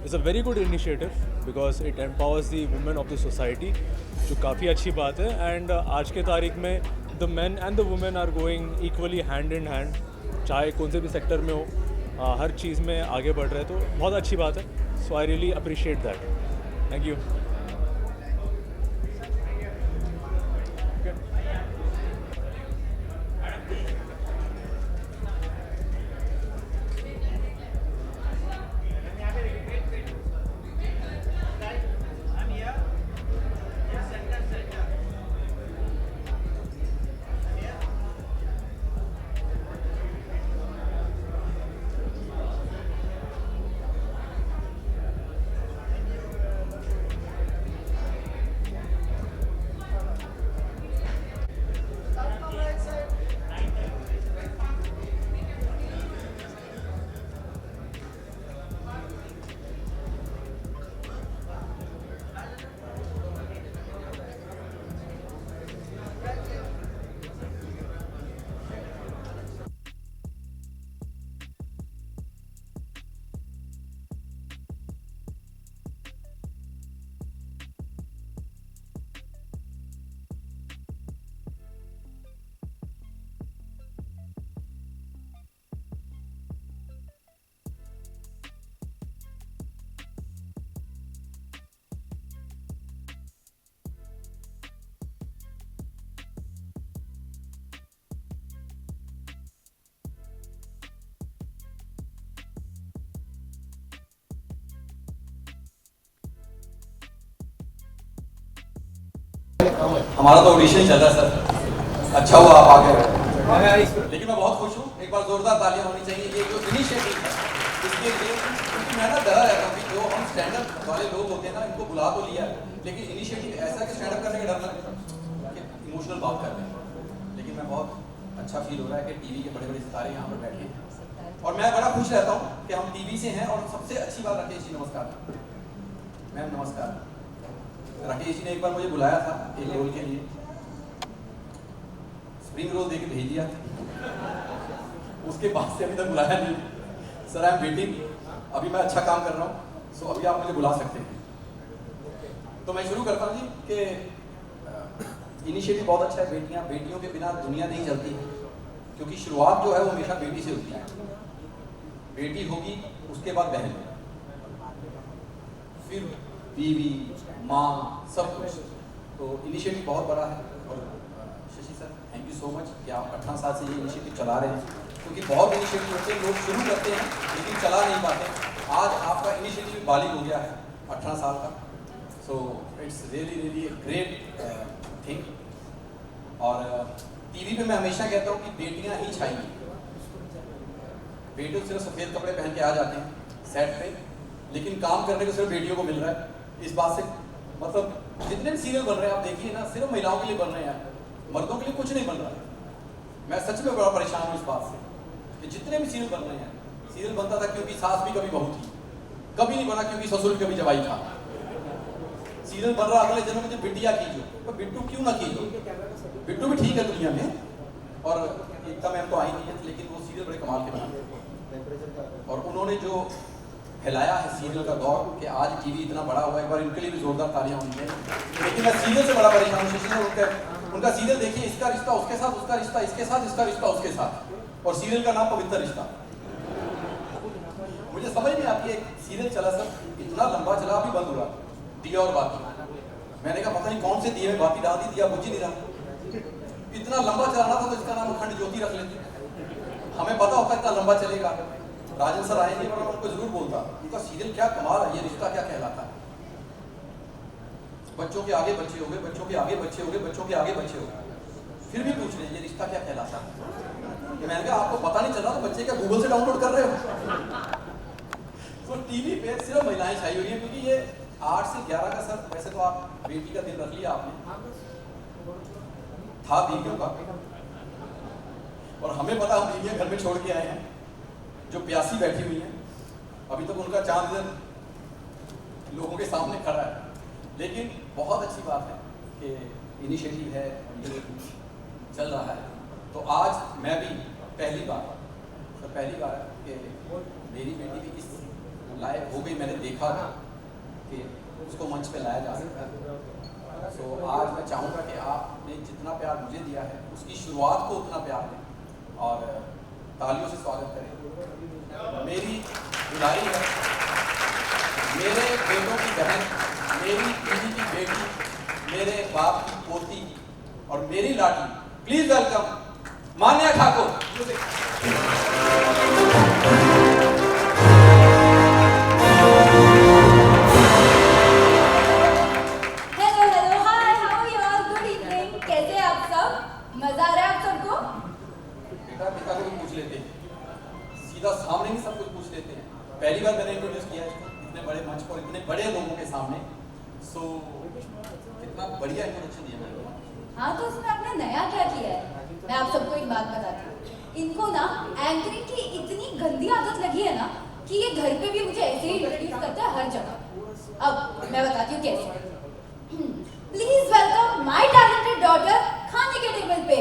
U: is a very good initiative because it empowers the women of the society, जो काफ़ी अच्छी बात है। एंड आज के तारीख में the men and the women are going equally hand in hand, चाहे कौन से भी सेक्टर में हो, हर चीज़ में आगे बढ़ रहे हैं, तो बहुत अच्छी बात है। So I really appreciate that. Thank you.
V: हमारा तो ऑडिशन चल रहा है सर, अच्छा हुआ आप आ गए। लेकिन मैं बहुत खुश हूँ, एक बार जोरदार तालियां होनी चाहिए ये जो इनिशिएटिव है इसके लिए, क्योंकि मैं ना डरा रहता हूँ कि जो हम स्टैंडअप वाले लोग होते हैं ना, इनको बुला तो लिया लेकिन इनिशिएटिव ऐसा कि स्टैंडअप करने का डर लगता है, इमोशनल बात कर रहे हैं। लेकिन मैं बहुत अच्छा फील हो रहा है कि टीवी के बड़े बड़े सितारे यहाँ पर बैठे हैं और मैं बड़ा खुश रहता हूँ कि हम टीवी से हैं। और सबसे अच्छी बात, राकेश जी नमस्कार। मैम नमस्कार। राकेश जी ने एक बार मुझे बुलाया था एक रोल के लिए, स्प्रिंग रोल देके भेज दिया, उसके बाद से अभी तक बुलाया नहीं। सर आई एम वेटिंग, अभी मैं अच्छा काम कर रहा हूँ, सो अभी आप मुझे बुला सकते हैं। तो मैं शुरू करता हूँ जी कि इनिशिएटिव बहुत अच्छा है। बेटियों के बिना दुनिया नहीं चलती, क्योंकि शुरुआत जो है वो हमेशा बेटी से होती है। बेटी होगी उसके बाद बहन, फिर बीवी, माँ, सब कुछ। तो इनिशिएटिव बहुत बड़ा है। और Shashi sir thank you so much कि आप 18 साल से ये इनिशिएटिव चला रहे हैं, क्योंकि बहुत इनिशिएटिव होते हैं, लोग शुरू करते हैं लेकिन चला नहीं पाते। आज आपका इनिशिएटिव बालिग हो गया है 18 साल का। So it's really really great think. और टीवी पे मैं हमेशा कहता हूँ कि बेटियाँ ही छाएंगी। बेटे सिर्फ सफ़ेद कपड़े पहन के आ जाते हैं सेट पे, लेकिन काम करने को सिर्फ बेटियों को मिल रहा है। इस बात से मतलब जितने भी सीरियल बन रहे हैं आप देखिए ना, सिर्फ महिलाओं के लिए बन रहे हैं, मर्दों के लिए कुछ नहीं बन रहा है। मैं सच में बड़ा परेशान हूँ इस बात से कि जितने भी सीरियल बन रहे हैं, सीरियल बनता था क्योंकि सास भी कभी बहू थी, कभी नहीं बना क्योंकि ससुर कभी जवाई था। सीरियल बन रहा अगले जन्म में बिटिया कीजो, तो बिट्टू क्यों ना कीजो, बिट्टू भी ठीक है दुनिया में। और एकता मैम तो आई नहीं है, लेकिन वो सीरियल बड़े कमाल के बना और उन्होंने जो फैलाया है सीरियल का दौर कि आज टीवी इतना बड़ा हुआ है। एक बार इनके लिए भी जोरदार तालियां होनी चाहिए। लेकिन मैं सीरियल से बड़ा परेशान हूँ। शशि उनका सीरियल देखिए, इसका रिश्ता उसके साथ, उसका रिश्ता इसके साथ, इसका रिश्ता उसके साथ, और सीरियल का नाम पवित्र रिश्ता। मुझे समझ नहीं आती है, सीरियल चला सर, इतना लंबा चला, अभी बंद हुआ दिया और बाती। मैंने कहा पता नहीं कौन से दिए में बाती डाल दी, दिया बुझ ही नहीं रहा। इतना लंबा चलाना था तो इसका नाम अखंड ज्योति रख लेते। हमें पता होता इतना लंबा चलेगा। राजन सर आए नहीं, वरना उनको जरूर बोलता उनका सीरियल क्या कमाल है, ये रिश्ता क्या कहलाता है। बच्चों के आगे बच्चे हो गए, बच्चों के आगे बच्चे हो गए, बच्चों के आगे बच्चे हो गए, फिर भी पूछ रहे हैं ये रिश्ता क्या कहलाता है। मैंने कहा आपको पता नहीं चल रहा तो बच्चे क्या गूगल से डाउनलोड कर रहे हो। तो टीवी पे सिर्फ महिलाएं छाई हुई है, क्योंकि ये 8 से 11 का सर, वैसे तो आप बेटी का दिन रख लिया आपने, था बीवियों का, और हमें पता हम बीवियां घर में छोड़ के आए हैं जो प्यासी बैठी हुई हैं, अभी तक उनका चांद लोगों के सामने खड़ा है। लेकिन बहुत अच्छी बात है कि इनिशिएटिव है, ये चल रहा है। तो आज मैं भी पहली बार है कि मेरी बेटी भी इस लायक हो गई, मैंने देखा कि उसको मंच पे लाया जा सकता है। तो आज मैं चाहूँगा कि आपने जितना प्यार मुझे दिया है, उसकी शुरुआत को उतना प्यार दें और तालियों से स्वागत करें। मेरी दुलारी है, मेरे बेटों की बहन, मेरी दीदी की बेटी, मेरे बाप की पोती और मेरी लाडली, please welcome Manya Thakur.
A: Hello hi, how are you all, good evening, कैसे हैं आप सब, मजा आ रहा है आप सबको?
V: बेटा पिता को भी पूछ लेते हैं, सीधा सामने ही सब कुछ पूछ लेते हैं। पहली बार मैंने इंट्रोड्यूस किया इसको इतने बड़े मंच पर, इतने बड़े लोगों के सामने। सो कितना बढ़िया इंट्रोडक्शन दिया मैंने।
A: हाँ, तो उसमें आपने नया क्या किया है? मैं आप सबको एक बात बताती हूँ, इनको ना एंकरिंग की इतनी गंदी आदत लगी है ना कि ये घर पे भी मुझे ऐसे ही इंट्रोड्यूस करता है हर जगह। अब मैं बताती हूँ कैसे। Please welcome my talented daughter खाने के टेबल पे।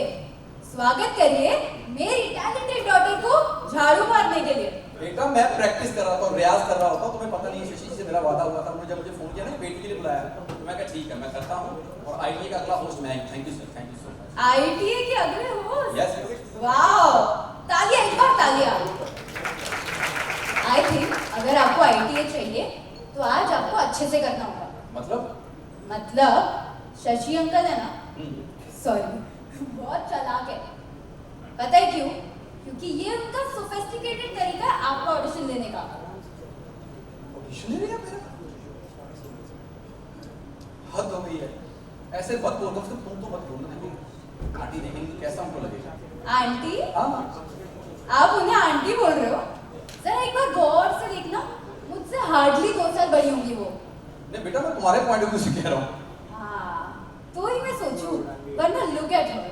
A: स्वागत करिए मेरी टैलेंटेड डॉटर को झाड़ू मारने के लिए।
V: बेटा मैं प्रैक्टिस कर रहा था, रियाज कर रहा होता, तुम्हें पता नहीं शशि से मेरा वादा हुआ था। उन्होंने जब मुझे फोन किया ना बेटी के लिए बुलाया, तो मैं कहा ठीक है मैं करता हूँ, और आईटीए का अगला होस्ट मैं। Thank you sir, thank you so much.
A: ITA के अगले होस्ट?
V: यस।
A: वाओ, तालियां, एक बार तालियां। आई थिंक अगर आपको आईटीए चाहिए तो आज आपको अच्छे से करना होगा। मतलब शशि अंकल है ना, सॉरी बहुत चालाक है। पता है क्यों? क्योंकि ये उनका सोफिस्टिकेटेड तरीका है आपका ऑडिशन देने का।
V: ऑडिशन ले लिया मेरा? हद हो गई है, ऐसे मत बोलो, तुम तो मत बोलो। देखो आंटी देखेंगे कैसा हमको लगेगा।
A: आंटी?
V: हाँ।
A: आप उन्हें आंटी बोल रहे हो? जरा एक बार गौर से देखना, मुझसे हार्डली 2 साल बड़ी होंगी वो।
V: नहीं बेटा मैं तुम्हारे पॉइंट ऑफ व्यू से कह रहा हूँ।
A: हाँ, तो ही मैं सोचूं, वरना look at her,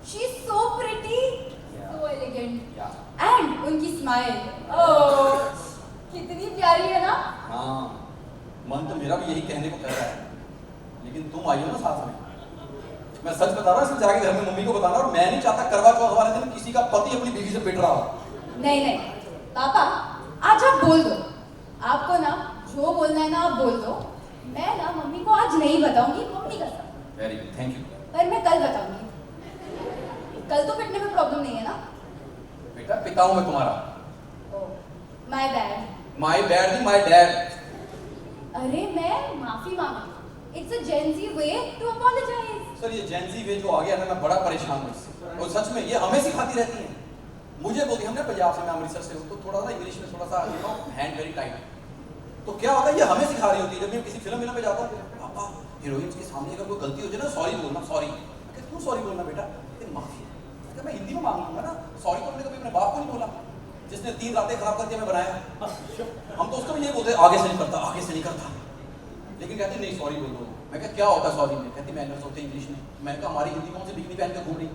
A: she is so pretty, so elegant, and उनकी स्माइल, ओह कितनी प्यारी है ना।
V: हाँ, मन तो मेरा भी यही कहने को कर रहा है, लेकिन तुम आई हो ना साथ में। मैं सच बता रहा हूँ, इसमें जाके घर में मम्मी को बताना, और मैं नहीं चाहता करवा चौथ वाले दिन किसी का पति अपनी बीवी से पिट रहा हो।
A: नहीं पापा, आज आप बोल दो, आपको ना जो बोलना है ना आप बोल दो। मैं ना मम्मी को आज नहीं बताऊंगी, मम्मी का सब।
V: Very good, thank you.
A: पर मैं कल बताऊंगी। कल तो पिटने में प्रॉब्लम नहीं है ना?
V: बेटा पिता हूं मैं तुम्हारा।
A: My bad.
V: माय बैड नहीं, माय डैड।
A: अरे मैं माफी मांगी। It's a Gen Z way to apologise.
V: Sir ये जेंजी वे जो आ गया ना, मैं बड़ा परेशान हूँ इससे। और सच में ये हमें सिखाती रहती है। मुझे बोलती हमने पंजाब से, मैं अमृतसर से हूँ, तो थोड़ा सा इंग्लिश में थोड़ा सा हैंड वेरी टाइट। तो क्या होता है, ये हमें सिखा रही होती है। जब मैं किसी फिल्म में जाता हूँ, पापा हीरोइंस के सामने अगर कोई गलती हो जाए ना, सॉरी बोलना, सॉरी। क्यों सॉरी बोलना बेटा? माफी। मैं हिंदी में मांग लूंगा ना, सॉरी तो मैंने कभी अपने बाप को नहीं बोला जिसने 3 रातें खराब करके मैं बनाया। हम तो उसको भी यही बोलते आगे से नहीं करता, आगे से नहीं करता, लेकिन कहती नहीं सॉरी बोल दो। मैं कहा क्या होता है सॉरी में? कहती मैनर्स होते इंग्लिश में। मैंने कहा हमारी हिंदी कौन से बिकनी पहन के घूम रही,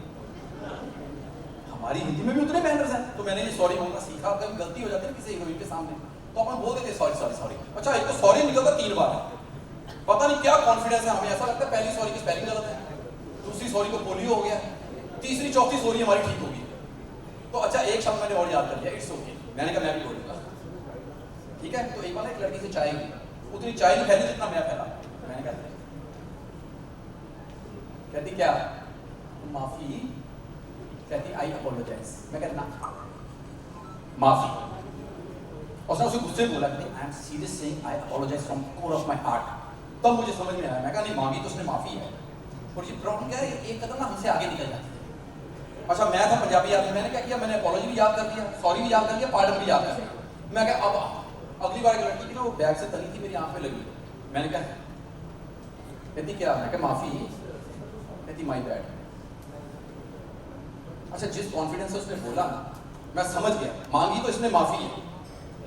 V: हमारी हिंदी में भी उतने मैनर्स हैं। तो मैंने ये सॉरी बोलना सीखा। कभी गलती हो जाती है किसी हीरोइन के सामने तो अपन बोल देते सॉरी सॉरी सॉरी। अच्छा एक तो सॉरी निकलता 3 बार, पता नहीं क्या कॉन्फिडेंस है हमें, ऐसा लगता है पहली सॉरी की स्पेलिंग गलत है, दूसरी सॉरी को पोलियो हो गया, तीसरी चौथी सॉरी हमारी ठीक होगी। तो अच्छा एक शब्द मैंने और याद कर लिया, इट्स ओके। मैंने कहा मैं भी बोलूंगा, ठीक है। तो एक बार एक लड़की से चाय हुई, उतनी चाय नहीं फैली जितना मैं फैला। मैंने कहा कहती क्या? माफी। कहती आई अपोलोजाइज। मैं कहता माफी। और उसने उसे गुस्से में बोला कि I am serious saying I apologise from core of my heart. तब मुझे समझ में आया। मैं कहा नहीं मांगी तो उसने माफी है, और ये प्रॉब्लम क्या है, एक कदम ना हमसे आगे निकल जाती है। अच्छा मैं था पंजाबी आदमी, मैंने क्या किया, मैंने अपोलॉजी भी याद कर दिया, सॉरी भी याद कर दिया, पार्डन भी याद कर दिया। मैं क्या अब अगली बार एक लड़की थी ना, वो बैग से तली थी, मेरी आंख में लगी। मैंने कहा कहती क्या? मैं क्या माफी। कहती माई बैड। अच्छा जिस कॉन्फिडेंस से उसने बोला ना, मैं समझ गया मांगी तो इसने माफी है,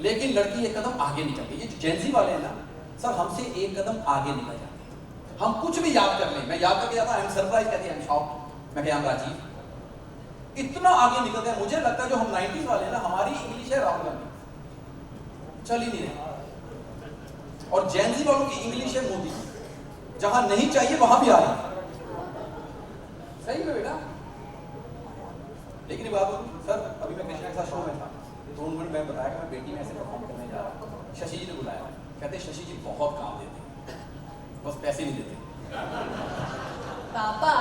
V: लेकिन लड़की एक कदम आगे निकल गई। ये जेंजी वाले हैं ना सर, हमसे एक कदम आगे निकल जाते हैं। हम कुछ भी याद कर लें, मैं याद करके जाता आई एम सरप्राइज, कहती आई एम शॉक्ड। मैं क्या राजीव इतना आगे निकलते हैं। मुझे लगता है जो हम 90s वाले हैं ना, हमारी इंग्लिश है राहुल गांधी, चल ही नहीं रही, और जेंजी वालों की इंग्लिश है मोदी, जहां नहीं चाहिए वहां भी आ रही है। सही में बेटा। लेकिन ये बात बोलूं सर, अभी मैं कृष्णा के साथ शो में था, तो उन्होंने मैं बताया कि मैं बेटी में ऐसे परफॉर्म करने जा रहा हूँ। शशि जी ने बुलाया, कहते शशि जी बहुत काम देते, बस पैसे नहीं देते।
A: पापा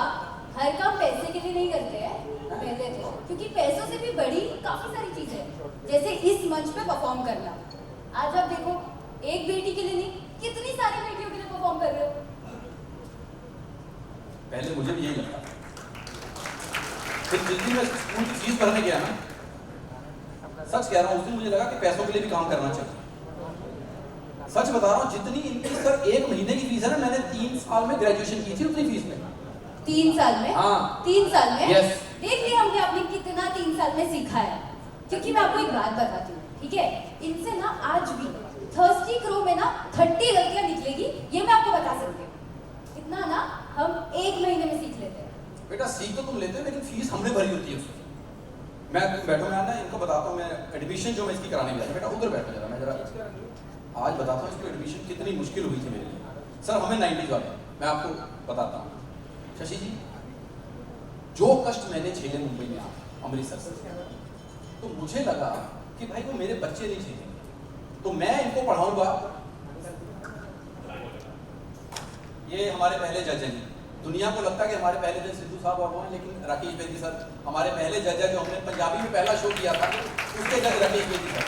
A: हर काम पैसे के लिए नहीं करते हैं पहले तो, क्योंकि पैसों से भी बड़ी काफी सारी चीजें हैं, जैसे इस मंच पे परफॉर्म करना। आज आप देखो एक बेटी के लिए नहीं, कितनी सारी बेटियों के लिए परफॉर्म कर रहे हो।
V: पहले मुझे भी यही लगता था, फिर दिल्ली में स्कूल की फीस भरने गया ना, सच कह रहा हूँ उस दिन मुझे लगा कि पैसों के लिए भी काम करना चाहिए। सच बता रहा हूँ, जितनी इनकी सर 1 महीने की फीस है ना, मैंने 3 साल में ग्रेजुएशन की थी उतनी फीस में।
A: 3 साल में?
V: हाँ
A: 3 साल में?
V: यस।
A: देख लिया हमने आपने कितना 3 साल में सीखा है। क्योंकि मैं आपको एक बात बताती हूँ, ठीक है, इनसे ना आज भी थर्स्टी क्रो में ना 30 गलतियां निकलेगी, ये मैं आपको बता सकती हूँ। इतना ना हम 1 महीने में सीख लेते हैं।
V: बेटा सीख तो तुम लेते हो, लेकिन फीस हमने भरी होती है उसकी। मैं बैठो, मैं ना इनको बताता हूँ, मैं एडमिशन जो मैं इसकी कराने गया था, बेटा उधर बैठो जरा, मैं जरा आज बताता हूँ इसकी एडमिशन कितनी मुश्किल हुई थी मेरे लिए। सर हमें 90s वाले, मैं आपको बताता हूँ शशि जी, जो कष्ट मैंने झेले मुंबई में आके अमृतसर से, तो मुझे लगा कि भाई वो मेरे बच्चे नहीं झेलेंगे, तो मैं इनको पढ़ाऊंगा। ये हमारे पहले जज हैं, दुनिया को लगता है कि हमारे पहले जज सिद्धू साहब और वो हैं, लेकिन राकेश बेदी सर हमारे पहले जज है, जो हमने पंजाबी में पहला शो किया था, उसके जज राकेश बेदी सर।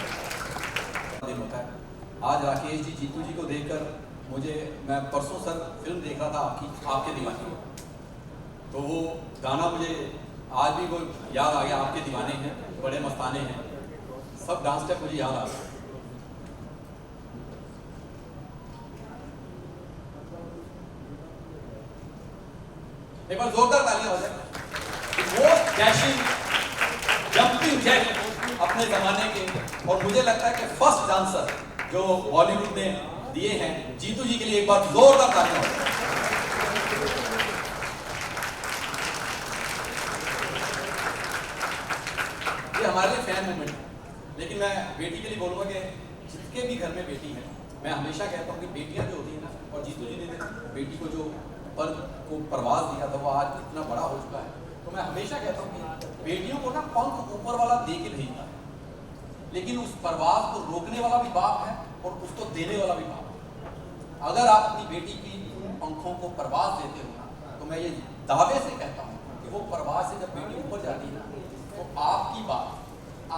V: दिन होता है आज राकेश जी, जीतू जी को देखकर मुझे, मैं परसों सर फिल्म देख रहा था आपके दीवाने, तो वो गाना मुझे आज भी वो याद आ गया, आपके दीवाने हैं बड़े मस्ताने हैं, सब डांस स्टेप मुझे याद आ गया। एक बार जोरदार तालियां हो जाए। वो डैशिंग जंपिंग जैक अपने जमाने के, और मुझे लगता है कि फर्स्ट डांसर जो बॉलीवुड ने दिए हैं, जीतू जी के लिए एक बार जोरदार तालियां हो जाए। ये हमारे लिए फैन मूवमेंट है, लेकिन मैं बेटी के लिए बोलूंगा कि जिसके भी घर में बेटी है, मैं हमेशा कहता हूँ कि बेटियां जो होती है ना, और जीतू जी ने बेटी को जो पर को प्रवास दिया था, वो आज इतना बड़ा हो चुका है, तो मैं हमेशा कहता हूँ कि बेटियों को ना पंख ऊपर वाला दे के भेजता है, लेकिन उस प्रवास को रोकने वाला भी बाप है और उसको देने वाला भी बाप है। अगर आप अपनी बेटी की उन पंखों को प्रवास देते हो ना, तो मैं ये दावे से कहता हूँ कि वो प्रवास से जब बेटी ऊपर जाती है ना, तो आपकी बात,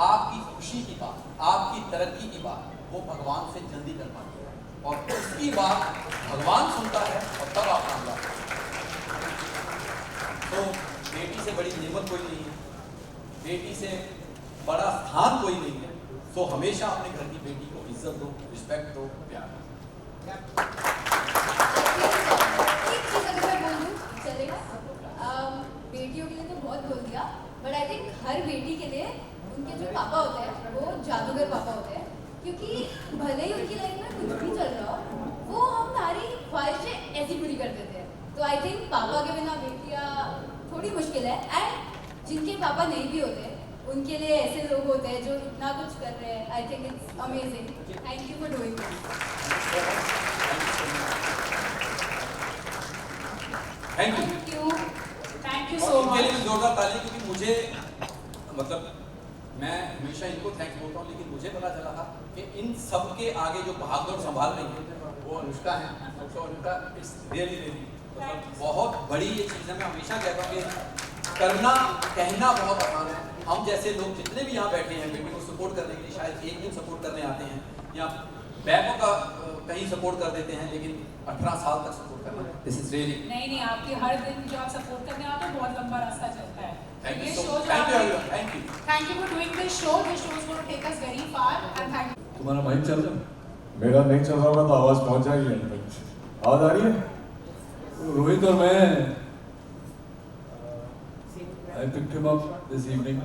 V: आपकी खुशी की बात, आपकी तरक्की की बात वो भगवान से जल्दी कर पाती है, और उसकी बात भगवान सुनता है और तब आप कामयाब। तो बेटी से बड़ी नेमत कोई नहीं है, बेटी से बड़ा स्थान कोई नहीं है, तो हमेशा अपने घर की बेटी को इज्जत दो, रिस्पेक्ट दो, प्यार दो।
A: बेटियों के लिए तो बहुत बोल दिया, बट आई थिंक हर बेटी के लिए उनके जो पापा होते हैं वो जादूगर पापा होते हैं, क्योंकि भले ही उनकी लाइफ में कुछ भी चल रहा हो, वो हमारी ख्वाहिशें ऐसी पूरी कर देते हैं। तो आई थिंक पापा के बिना बेटियाँ थोड़ी मुश्किल है, एंड जिनके पापा नहीं भी होते उनके लिए ऐसे लोग होते हैं जो इतना कुछ कर रहे हैं। आई think it's amazing. Thank you for doing this.
V: Thank you
A: so
V: इनके लिए
A: मच।
V: भी जोरदार ताली, क्योंकि मुझे मतलब मैं हमेशा इनको थैंक्स बोलता हूँ, लेकिन मुझे पता चला था कि इन सब के आगे जो भागदौड़ संभाल रही है वो अनुष्का है। तो अनुष्का इट्स रियली मतलब बहुत बड़ी ये चीज़ है। मैं हमेशा कहता हूँ कि करना कहना बहुत आसान है। हम जैसे लोग जितने भी यहाँ बैठे हैं बेटी को सपोर्ट करने के लिए शायद एक दिन सपोर्ट करने आते हैं या बैकों का कहीं सपोर्ट कर देते हैं, लेकिन 18 साल तक सपोर्ट करना दिस इज रियली
D: नहीं, आपकी हर दिन जो आप सपोर्ट करने आते हो बहुत लंबा रास्ता चलता है।
V: थैंक
D: ये
V: you
D: show
V: thank you
D: thank you for doing this show. This show is going to take us very far and thank you.
H: तुम्हारा माइक चल रहा है? मेरा नहीं चल रहा होगा तो आवाज़ पहुंच जाएगी अंत तक। आवाज़ आ रही है?
R: रोहित और मैं I picked him up this evening.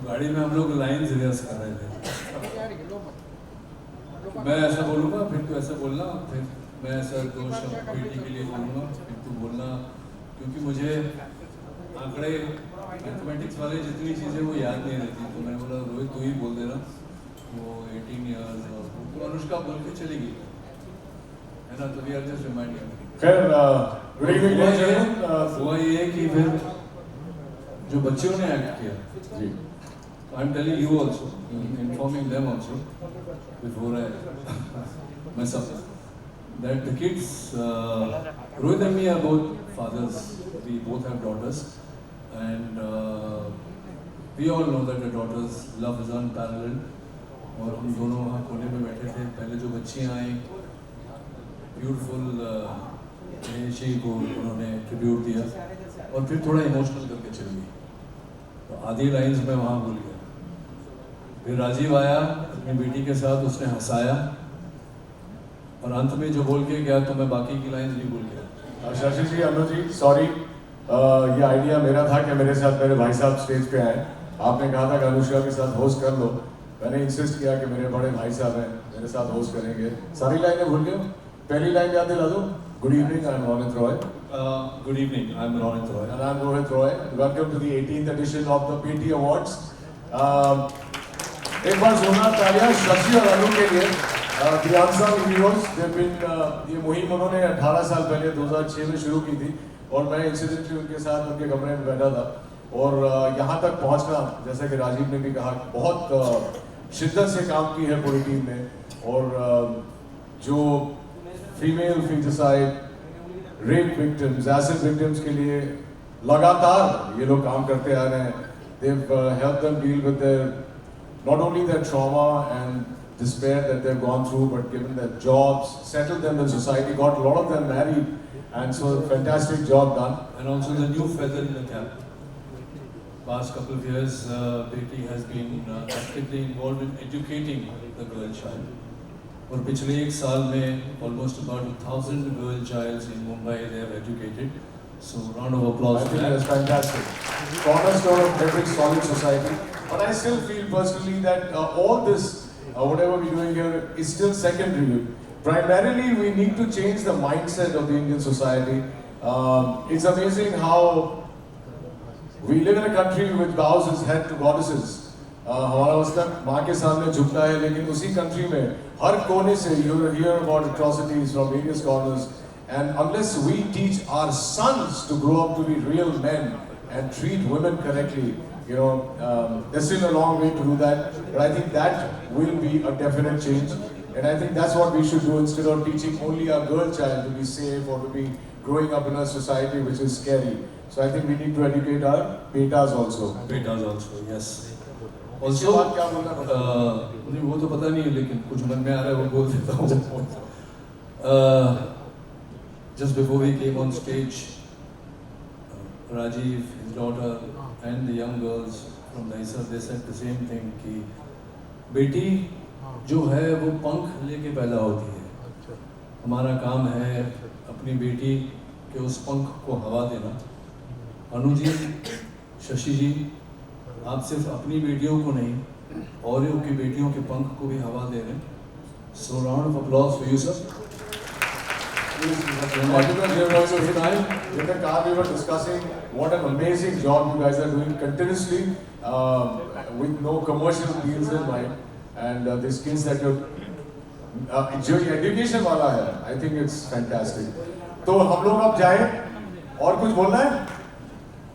R: गाड़ी में हम लोग लाइन्स रिहर्स कर रहे थे। मैं ऐसा बोलूँगा, फिर तू ऐसा बोलना, फिर मैं ऐसा 2 शब्द बेटी के लिए बोलूँगा, फिर तू बोलना, क्योंकि मुझे आंकड़े मैथमेटिक्स वाले जितनी चीज़ें वो याद नहीं रहती। तो मैंने बोला रोहित तू ही बोल देना। वो 18 ईयर्स और तो अनुष्का बोल के चली गई है ना, तो वी आर जस्ट रिमाइंडिंग।
H: खैर गुड इवनिंग।
R: हुआ ये कि फिर जो बच्चों ने एक्ट किया जी, I am telling you also, informing them also before I mess up, that the kids, Rohit and me are both fathers, we both have daughters, and we all know that the daughters' love is unparalleled. और हम दोनों वहाँ कोने में बैठे थे, पहले जो बच्चियाँ आई ब्यूटीफुल ऋषि को उन्होंने ट्रिब्यूट दिया और फिर थोड़ा इमोशनल करके चली गई, तो आधी लाइंस में वहाँ भूल गया। फिर राजीव आया अपनी बेटी के साथ, उसने हंसाया और अंत में जो बोल के गया तो मैं बाकी की लाइंस भी भूल गया।
H: शशि जी, अनु जी, सॉरी, ये आइडिया मेरा था कि मेरे साथ मेरे भाई साहब स्टेज पे आए। आपने कहा था कि अनुष्का के साथ होस्ट कर लो, मैंने इंसिस्ट किया कि मेरे बड़े भाई साहब हैं, मेरे साथ होस्ट करेंगे। सारी लाइनें भूल गए? पहली लाइन याद दिला दो। Good evening, I am Ronit Roy.
R: Good evening, I am Ronit Roy.
H: And I am Rohit Roy. Welcome to the 18th edition of the BT Awards. एक बार जोरदार तालियां शशि और अनु के लिए। The unsung heroes, they've been, ये मुहिम उन्होंने 18 साल पहले 2006 में शुरू की थी और मैं इंसिडेंटली उनके साथ उनके कमरे में बैठा था और यहाँ तक पहुँचना, जैसा कि राजीव ने भी कहा, बहुत शिद्दत से काम की है पूरी टीम ने। और जो female foeticide, rape victims, acid victims के लिए लगातार ये लोग काम करते आ रहे हैं। They've helped them deal with their, not only their trauma and despair that they've gone through, but given them jobs, settled them in society, got a lot of them married, and so fantastic job done.
R: And also the new feather in the cap. Past couple of years, Beti has been actively involved in educating the girl child. और पिछले 1 साल में almost about 1,000 girl childs in Mumbai they have educated. So round of applause.
H: I think that's fantastic. Cornerstone of every solid society. But I still feel personally that all this, whatever we're doing here, is still secondary. Primarily, we need to change the mindset of the Indian society. It's amazing how we live in a country which bows its head to goddesses. हमारा मस्तक माँ के सामने झुकता है, लेकिन उसी country में हर कोने से you hear about atrocities from various corners. And unless we teach our sons to grow up to be real men and treat women correctly, you know, there's still a long way to do that. But I think that will be a definite change. And I think that's what we should do instead of teaching only our girl child to be safe or to be growing up in a society which is scary. So I think we need to educate our betas also.
R: Betas also, yes. Also, मुझे वो तो पता नहीं है, लेकिन कुछ मन में आ रहा है वो बोल देता हूँ। Just before we came on stage, Rajiv, his daughter, and the young girls from Naisar, they said the same thing कि बेटी जो है वो पंख लेके पैदा होती है। हमारा काम है अपनी बेटी के उस पंख को हवा देना अनु जी, शशि जी, आप सिर्फ अपनी बेटियों को नहीं, औरों की बेटियों के पंख को भी हवा दे रहे हैं. So round of applause for you, sir.
B: In the car we were discussing what an amazing job you guys are doing continuously with no commercial deals in mind, and the skills that you're जो education वाला है, I think it's fantastic. तो हम लोग अब जाए और कुछ बोलना है?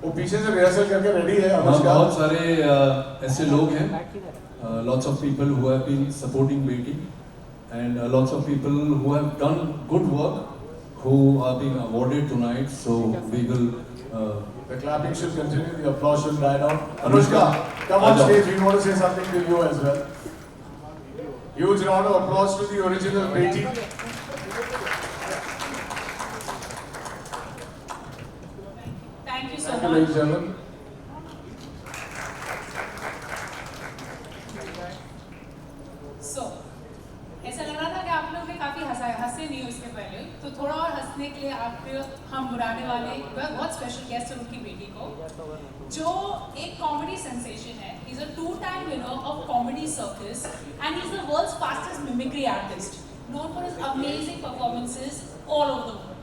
B: वो पीछे से रिहर्सल करके रेडी है अनुष्का.
R: बहुत सारे ऐसे लोग हैं, lots of people who have been supporting Beti, and lots of people who have done good work, who are being awarded tonight. So we will.
B: The clapping should continue, the applause should die down. Anushka, come on stage. We want to say something to you as well. Huge round of applause to the original Beti.
D: Thank you so
B: Thank you, ladies and
D: much.
B: gentlemen.
D: So, ऐसा लग रहा था कि आप लोग ने काफ़ी हंसे नहीं उसके पहले, तो थोड़ा और हंसने के लिए आपके हम बुलाने वाले बहुत स्पेशल गेस्ट है उनकी बेटी को, जो एक कॉमेडी सेंसेशन है. He's a 2-time winner of Comedy Circus and he's the world's fastest mimicry artist, known for his amazing performances all over the world.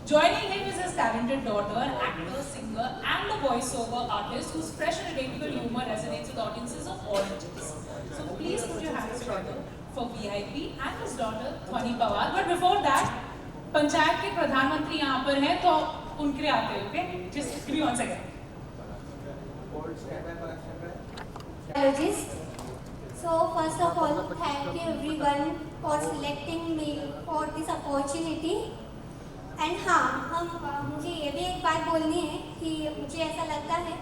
D: Joining him is his talented daughter, actor, singer, and a voiceover artist whose fresh and relatable humor resonates with audiences of all ages. So please put your hands together for VIP and his daughter, Dhwani Pawar. But before that, panchayat के प्रधानमंत्री यहाँ पर हैं, तो उनके लिए आते हैं, okay? Just give me 1 second.
C: So first of all, thank you everyone for selecting me for this opportunity. And हाँ, मुझे ये भी एक बात बोलनी है कि मुझे ऐसा लगता है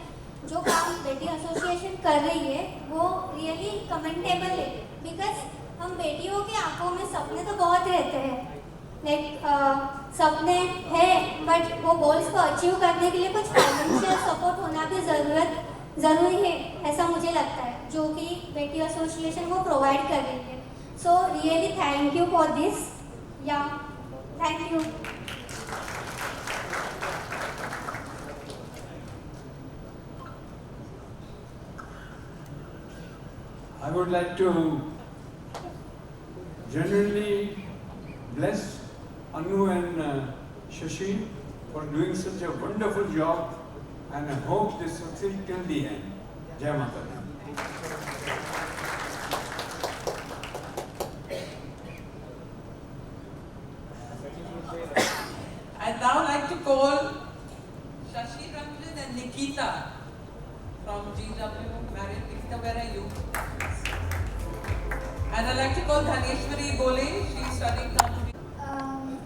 C: जो काम बेटी एसोसिएशन कर रही है वो रियली कमेंटेबल है, बिकॉज हम बेटियों की आंखों में सपने तो बहुत रहते हैं, लाइक सपने हैं, बट वो गोल्स को अचीव करने के लिए कुछ फाइनेंशियल सपोर्ट होना भी ज़रूरी है, ऐसा मुझे लगता है, जो कि बेटी एसोसिएशन वो प्रोवाइड कर रही है. So really thank you for this. Yeah thank you.
W: I would like to genuinely bless Anu and Shashi for doing such a wonderful job, and I hope they succeed till the end. Jai Mata Di.
X: I'd now like to call Shashi Ranjan and Nikita from GW Marriott. Nikita, where are you? And I'd like to call Dhaneshwari Bole. She's studying now to be.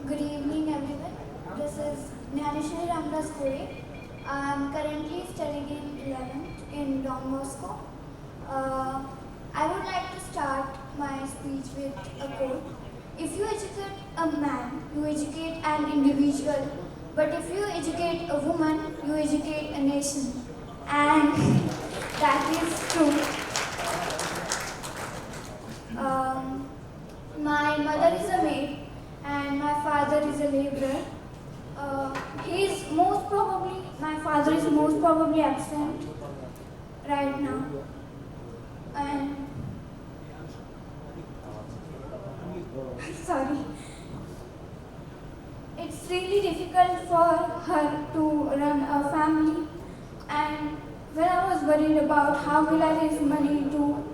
C: Good evening everyone. This is Dhaneshwari Ramdas Bole. I am currently studying in 11th in Don Bosco. I would like to start my speech with a quote. If you educate a man, you educate an individual. But if you educate a woman, you educate a nation. And that is true. My mother is a maid and my father is a laborer. My father is most probably absent right now. And sorry. It's really difficult for her to run a family, and when I was worried about how will I raise money to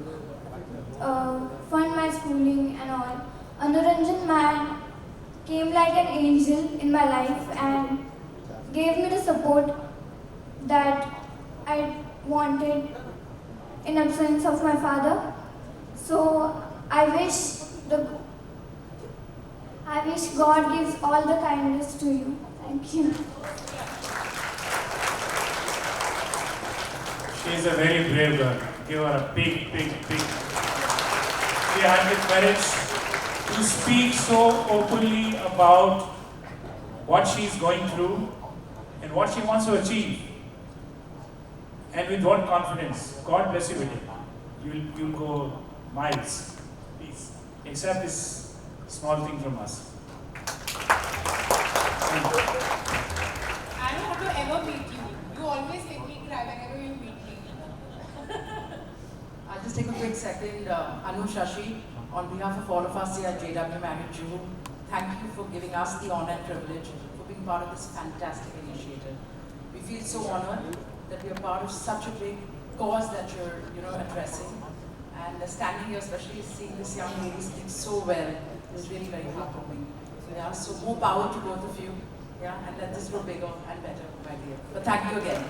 C: fund my schooling and all, Anuranjan man came like an angel in my life and gave me the support that I wanted in absence of my father. So I wish God gives all the kindness to you. Thank you.
Y: She is a very brave girl. Give her a big. She had the courage to speak so openly about what she is going through and what she wants to achieve. And with what confidence. God bless you with it. You'll go miles. Please accept this small thing from us.
D: I don't have to ever meet you. You always
X: cry whenever you meet me.
E: I'll just take a quick second. Anu, Shashi, on behalf of all of us here at JW Marriott Juhu, thank you for giving us the honor and privilege for being part of this fantastic initiative. We feel so honored that we are part of such a big cause that you're addressing. And standing here, especially seeing this young lady speak so well, is really very heartwarming. Yeah, so more power to both of you. Yeah, and let this grow bigger and better, my dear. But thank you again.